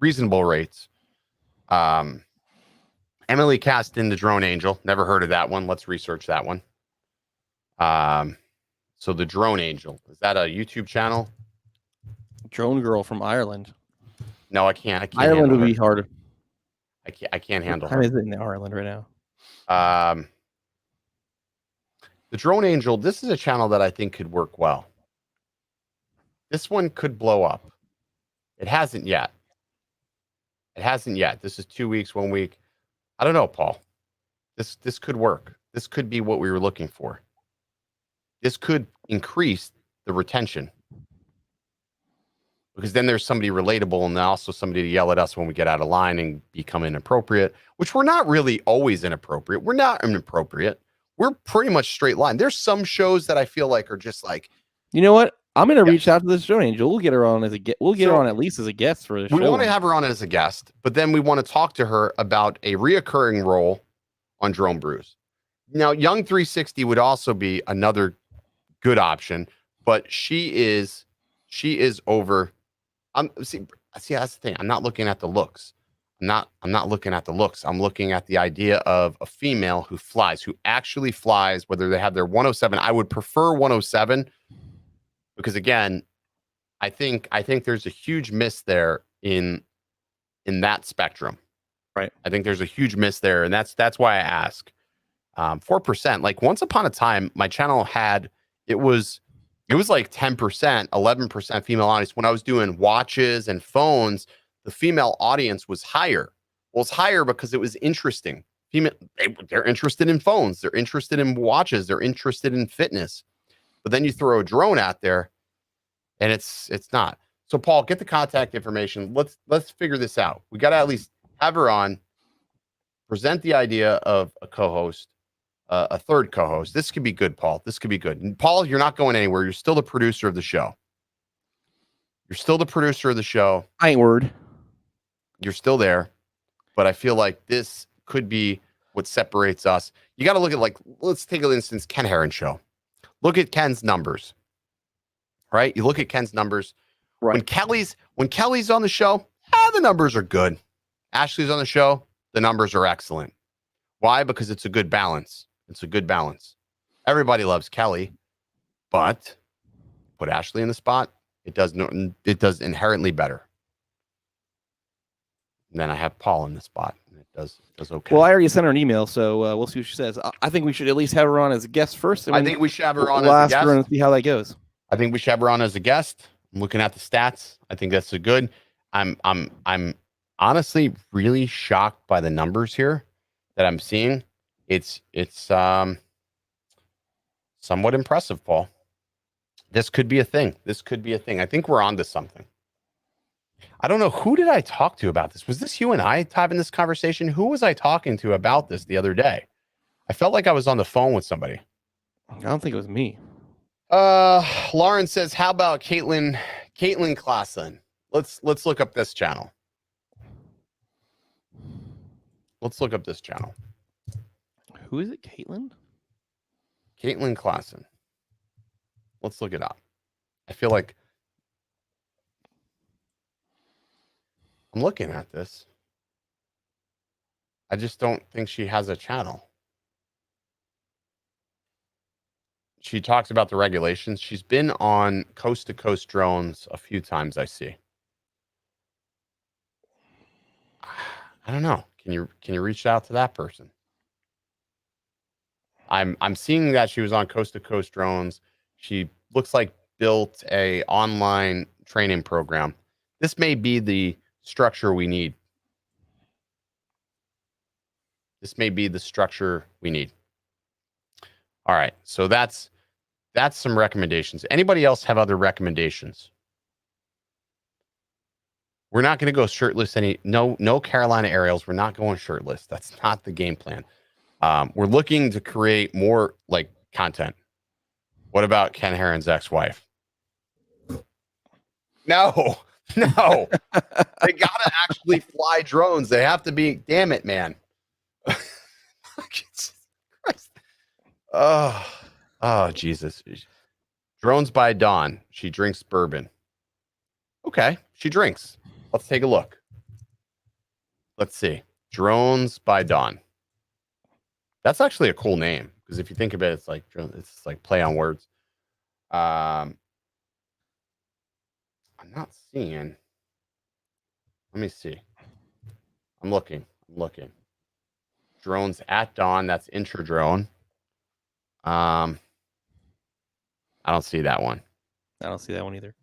reasonable rates. Emily cast in the Drone Angel. Never heard of that one. Let's research that one. So the Drone Angel, is that a YouTube channel? Drone girl from Ireland. No, I can't. I can't. Ireland handle would be her. harder. I can't handle How her. is it in Ireland right now? The Drone Angel. This is a channel that I think could work well. This one could blow up. It hasn't yet. It hasn't yet. This is 2 weeks, 1 week. I don't know, Paul. This could work. This could be what we were looking for. This could increase the retention. Because then there's somebody relatable and also somebody to yell at us when we get out of line and become inappropriate, which we're not really always inappropriate. We're not inappropriate. We're pretty much straight line. There's some shows that I feel like are just like, you know what? I'm gonna reach out to this Drone Angel. We'll get her on as a We'll get her on at least as a guest for the show. We want to have her on as a guest, but then we want to talk to her about a reoccurring role on Drone Brews. Now, Young 360 would also be another good option, but she is over. See, that's the thing. I'm not looking at the looks. I'm not looking at the looks. I'm looking at the idea of a female who flies, who actually flies, whether they have their 107. I would prefer 107 because again, I think there's a huge miss there in that spectrum. Right. I think there's a huge miss there, and that's why I ask. 4%. Like once upon a time, my channel had it was like 10%, 11% female audience. When I was doing watches and phones, the female audience was higher. Well, it's higher because it was interesting. They're interested in phones. They're interested in watches. They're interested in fitness. But then you throw a drone out there, and it's not. So, Paul, get the contact information. Let's figure this out. We got to at least have her on, present the idea of a co-host. A third co-host. This could be good, Paul. This could be good. And Paul, you're not going anywhere. You're still the producer of the show. You're still the producer of the show. I ain't word. You're still there. But I feel like this could be what separates us. You got to look at, like, let's take an instance, Ken Herron show. Look at Ken's numbers. Right? You look at Ken's numbers. Right. When Kelly's on the show, the numbers are good. Ashley's on the show, the numbers are excellent. Why? Because it's a good balance. It's a good balance. Everybody loves Kelly, but put Ashley in the spot, it does inherently better. And then I have Paul in the spot, and it does okay. Well, I already sent her an email, so we'll see what she says. I think we should at least have her on as a guest first. I think we should have her on we'll as a guest. and see how that goes. I think we should have her on as a guest. I'm looking at the stats. I think that's a good. I'm honestly really shocked by the numbers here that I'm seeing. It's somewhat impressive, Paul. This could be a thing. I think we're on to something. I don't know. Who did I talk to about this? Was this you and I having this conversation? Who was I talking to about this the other day? I felt like I was on the phone with somebody. I don't think it was me. Lauren says, how about Caitlin Klassen? Let's look up this channel. Let's look up this channel. Who is it? Caitlin Klassen. Let's look it up. I feel like I'm looking at this. I just don't think she has a channel. She talks about the regulations. She's been on Coast to Coast Drones a few times, I see. I don't know. Can you reach out to that person? I'm seeing that she was on Coast to Coast Drones. She looks like built a online training program. This may be the structure we need. All right. So that's some recommendations. Anybody else have other recommendations? We're not going to go shirtless. No Carolina aerials. We're not going shirtless. That's not the game plan. We're looking to create more like content. What about Ken Herron's ex-wife? No. They gotta actually fly drones. They have to be. Damn it, man. Oh, Jesus. Drones by Dawn. She drinks bourbon. Okay, she drinks. Let's take a look. Let's see. Drones by Dawn. That's actually a cool name because if you think of it, it's like play on words. I'm not seeing. Let me see. I'm looking. Drones at dawn. That's intra drone. I don't see that one. I don't see that one either.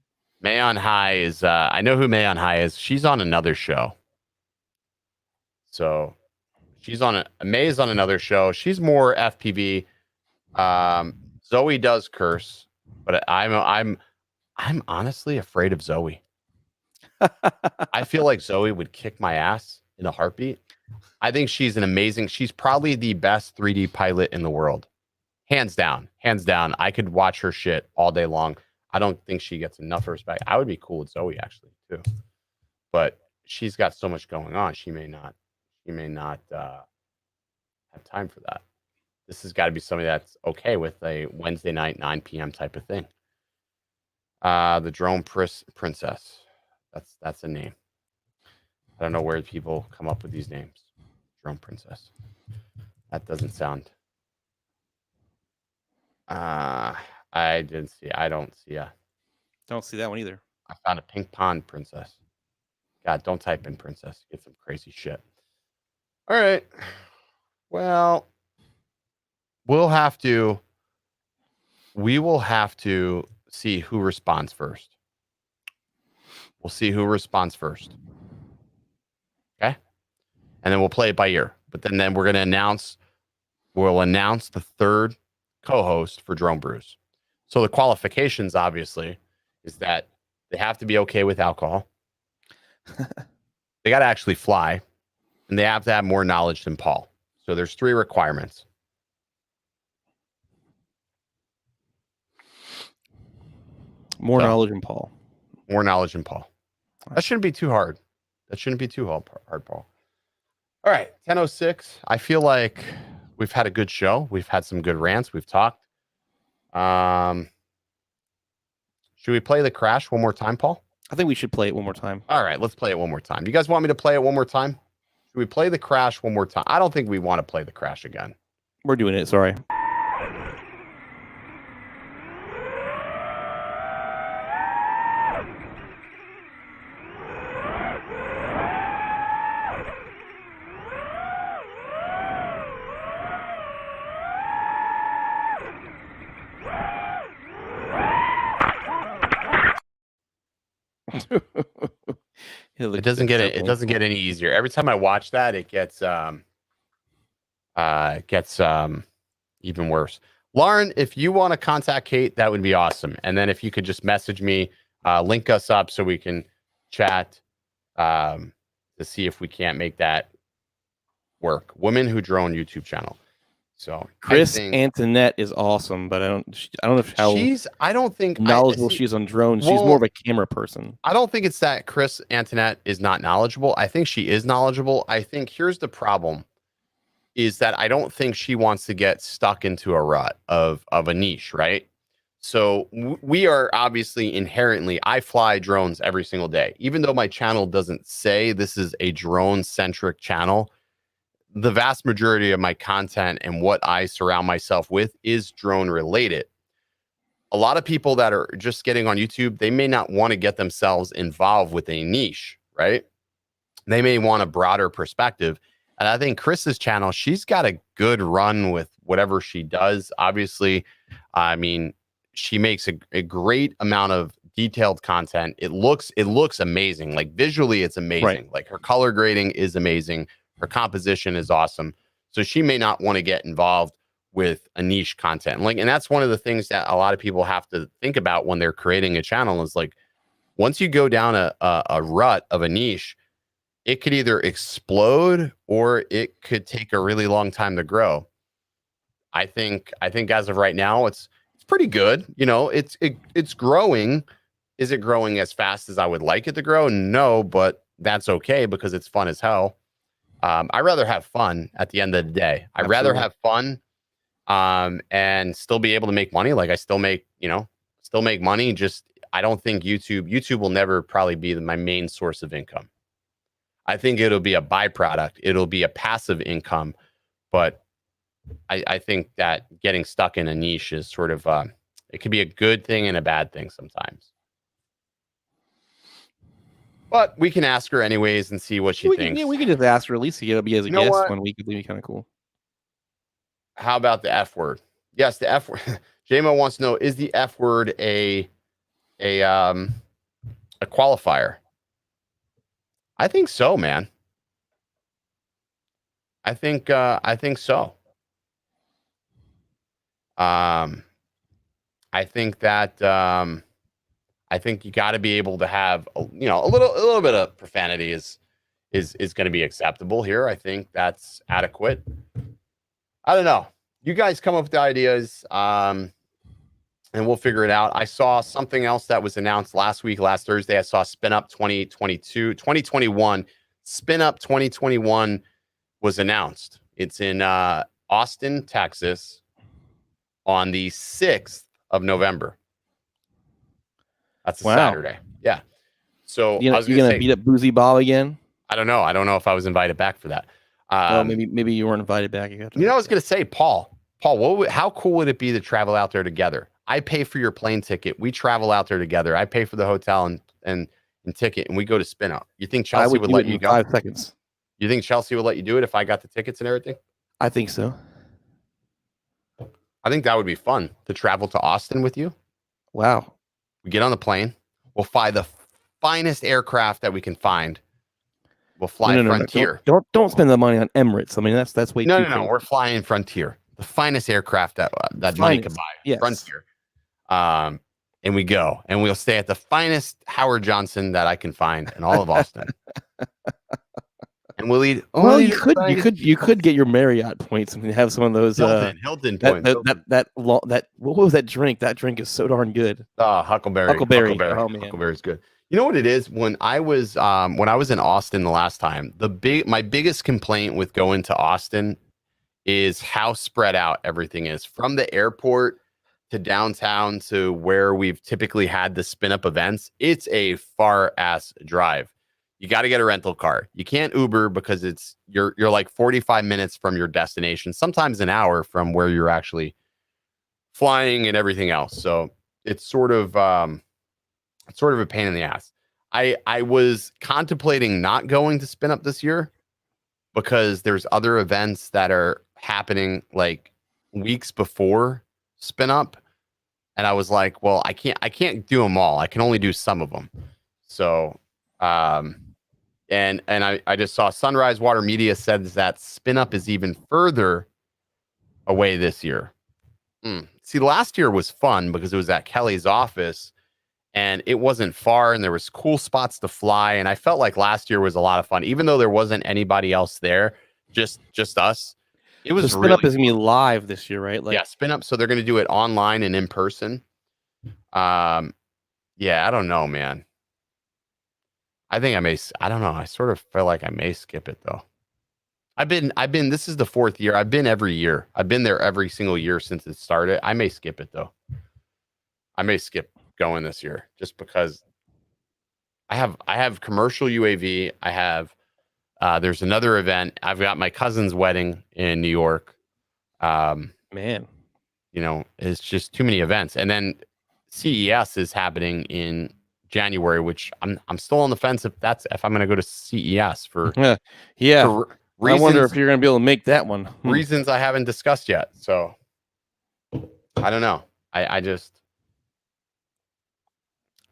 May on High is. I know who May on High is. She's on another show. So she's on May is on another show. She's more FPV. Zoe does curse, but I'm honestly afraid of Zoe. I feel like Zoe would kick my ass in a heartbeat. I think she's she's probably the best 3D pilot in the world. Hands down. I could watch her shit all day long. I don't think she gets enough respect. I would be cool with Zoe actually too. But she's got so much going on. She may not have time for that. This has got to be somebody that's okay with a Wednesday night, 9 p.m. type of thing. The Drone Princess. That's a name. I don't know where people come up with these names. Drone Princess. That doesn't sound. I don't see. Don't see that one either. I found a Pink Pond Princess. God, don't type in princess. Get some crazy shit. All right. Well, we will have to see who responds first. We'll see who responds first. Okay? And then we'll play it by ear. But then we're going to we'll announce the third co-host for Drone Brews. So the qualifications, obviously, is that they have to be okay with alcohol. They got to actually fly. And they have to have more knowledge than Paul. So there's 3 requirements. More knowledge than Paul. More knowledge than Paul. That shouldn't be too hard. Hard, Paul. All right, 10:06. I feel like we've had a good show. We've had some good rants. We've talked. Should we play the crash one more time, Paul? I think we should play it one more time. All right, let's play it one more time. You guys want me to play it one more time? Should we play the crash one more time? I don't think we want to play the crash again. We're doing it. Sorry. It doesn't get any easier. Every time I watch that, it gets even worse. Lauren, if you want to contact Kate, that would be awesome. And then if you could just message me, link us up so we can chat to see if we can't make that work. Women Who Drone YouTube channel. So Chris Antoinette is awesome, but I don't know how I don't think knowledgeable she is on drones. She's more of a camera person. I don't think it's that Chris Antoinette is not knowledgeable. I think she is knowledgeable. I think here's the problem is that I don't think she wants to get stuck into a rut of a niche, right? So we are obviously inherently, I fly drones every single day. Even though my channel doesn't say this is a drone-centric channel, the vast majority of my content and what I surround myself with is drone related. A lot of people that are just getting on YouTube, they may not want to get themselves involved with a niche, right? They may want a broader perspective. And I think Chris's channel, she's got a good run with whatever she does. Obviously, I mean, she makes a great amount of detailed content. It looks amazing. Like visually, it's amazing. Right. Like her color grading is amazing. Her composition is awesome. So she may not want to get involved with a niche content. And that's one of the things that a lot of people have to think about when they're creating a channel is like, once you go down a rut of a niche, it could either explode or it could take a really long time to grow. I think as of right now, it's pretty good. You know, it's growing. Is it growing as fast as I would like it to grow? No, but that's okay because it's fun as hell. I'd rather have fun at the end of the day. I'd rather have fun and still be able to make money. Like I still make money. Just I don't think YouTube will never probably be my main source of income. I think it'll be a byproduct. It'll be a passive income. But I think that getting stuck in a niche is sort of it could be a good thing and a bad thing sometimes. But we can ask her anyways and see what she thinks. We can just ask her at least to get be as a You know guest what? 1 week. It'd be kind of cool. How about the F word? Yes, the F word. JMO wants to know, is the F word a qualifier? I think so, man. I think so. I think that I think you got to be able to have a little bit of profanity is going to be acceptable here. I think that's adequate. I don't know. You guys come up with the ideas, and we'll figure it out. I saw something else that was announced last Thursday. I saw Spin Up 2021. Spin Up 2021 was announced. It's in Austin, Texas, on the 6th of November. That's a Saturday. Yeah. So you're gonna beat up Boozy Bob again? I don't know. I don't know if I was invited back for that. Maybe you weren't invited back. I was gonna say, Paul, how cool would it be to travel out there together? I pay for your plane ticket. We travel out there together. I pay for the hotel and ticket, and we go to Spin Up. You think Chelsea would let you go? 5 seconds. You think Chelsea would let you do it if I got the tickets and everything? I think so. I think that would be fun to travel to Austin with you. Wow. We get on the plane. We'll fly the finest aircraft that we can find. We'll fly Frontier. Don't spend the money on Emirates. I mean, that's way too No. We're flying Frontier, the finest aircraft that money can buy. Yes. Frontier. And we go, and we'll stay at the finest Howard Johnson that I can find in all of Austin. And we'll eat. Well, you could get your Marriott points and have some of those Hilton points. What was that drink? That drink is so darn good. Huckleberry. Oh man, Huckleberry's good. You know what it is? When I was in Austin the last time, my biggest complaint with going to Austin is how spread out everything is, from the airport to downtown to where we've typically had the Spin Up events. It's a far ass drive. You got to get a rental car. You can't Uber because you're like 45 minutes from your destination, sometimes an hour from where you're actually flying and everything else. So it's sort of a pain in the ass. I was contemplating not going to Spin Up this year because there's other events that are happening like weeks before Spin Up, and I was like, well, I can't do them all. I can only do some of them. So and I just saw Sunrise Water Media said that Spin Up is even further away this year. See, last year was fun because it was at Kelly's office and it wasn't far and there was cool spots to fly. And I felt like last year was a lot of fun, even though there wasn't anybody else there, just us. It was Spin Up is gonna be live this year, right? Yeah, Spin Up. So they're gonna do it online and in person. Yeah, I don't know, man. I think I don't know. I sort of feel like I may skip it though. I've been, this is the 4th year. I've been every year. I've been there every single year since it started. I may skip it though. I may skip going this year just because I have commercial UAV. I have, there's another event. I've got my cousin's wedding in New York. Man, it's just too many events. And then CES is happening in January, which I'm still on the fence if I'm going to go to CES for for reasons, I wonder if you're going to be able to make that one. Reasons I haven't discussed yet. So I don't know. I just,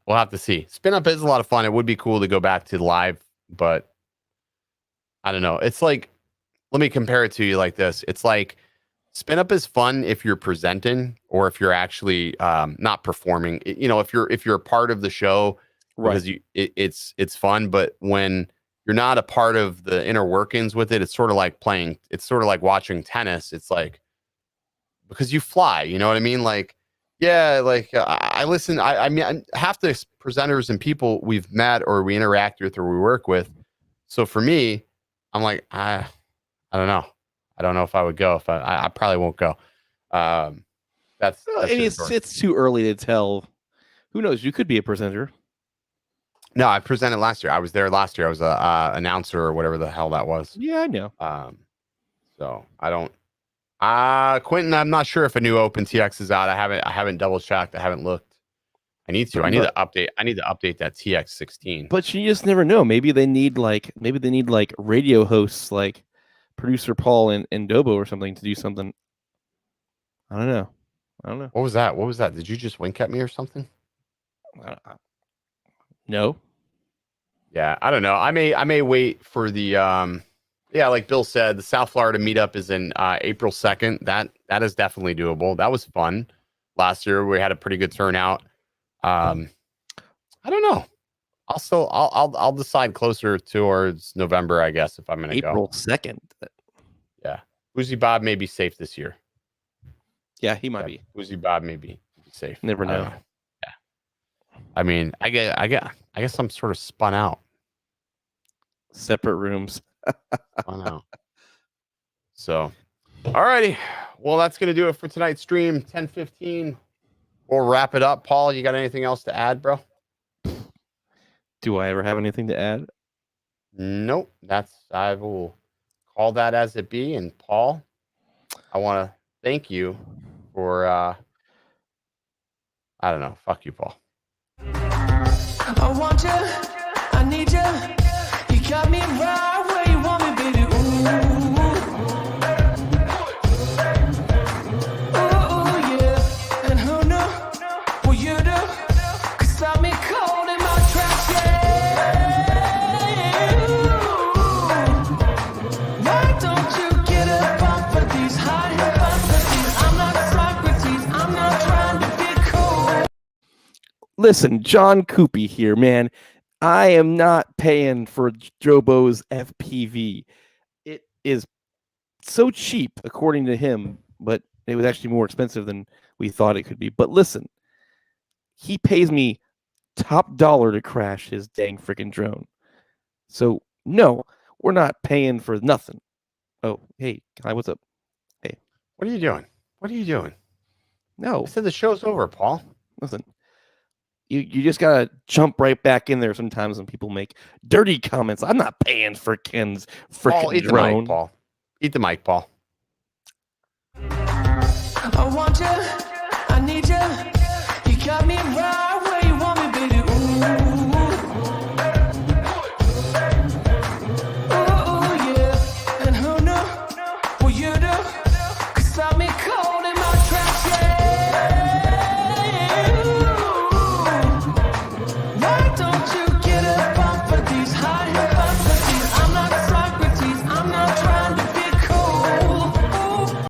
we'll have to see. Spin Up is a lot of fun. It would be cool to go back to live, but I don't know. It's like, let me compare it to you like this. It's like Spin Up is fun if you're presenting or if you're actually not performing. If you're a part of the show, right? Because it's fun. But when you're not a part of the inner workings with it, it's sort of like playing. It's sort of like watching tennis. It's like, because you fly. You know what I mean? Like, yeah. Like I listen. I mean, half the presenters and people we've met or we interact with or we work with. So for me, I'm like, I don't know. I don't know if I would go. If I probably won't go. It's too early to tell. Who knows? You could be a presenter. No, I presented last year. I was there last year. I was a announcer or whatever the hell that was. Yeah, I know. So I don't. Quentin, I'm not sure if a new OpenTX is out. I haven't double checked. I haven't looked. I need to update. I need to update that TX16. But you just never know. Maybe they need like radio hosts like producer Paul and Dobo or something to do something. I don't know. What was that? What was that? Did you just wink at me or something? No. Yeah, I don't know. I may wait for the like Bill said, the South Florida meetup is in April 2nd. That is definitely doable. That was fun. Last year we had a pretty good turnout. I don't know. I'll decide closer towards November, I guess, if I'm gonna go. April 2nd. Yeah. Woozy Bob may be safe this year. Yeah, he might be. Woozy Bob may be safe. Never know. Yeah. I mean, I guess I'm sort of spun out. Separate rooms. Spun out. So, alrighty. Well, that's gonna do it for tonight's stream. 10:15. We'll wrap it up. Paul, you got anything else to add, bro? Do I ever have anything to add? Nope. I will call that as it be. And Paul, I want to thank you for I don't know. Fuck you, Paul. I want you, I need you. You got me right where you want me, baby. Ooh, yeah. And who knew what you do? 'Cause I'm me cold in my tracks, yeah. Why don't you get up off of these high hypotheses? I'm not Socrates, I'm not trying to be cool. Listen, John Coopy here, man. I am not paying for Dobo's FPV. It is so cheap, according to him, but it was actually more expensive than we thought it could be. But listen, he pays me top dollar to crash his dang freaking drone. So, no, we're not paying for nothing. Oh, hey, hi, what's up? Hey. What are you doing? What are you doing? No. I said the show's over, Paul. Listen. You just gotta jump right back in there sometimes when people make dirty comments. I'm not paying for Ken's freaking Eat drone. the mic, Paul. Eat the mic, Paul. I want you, I need you. You got me right.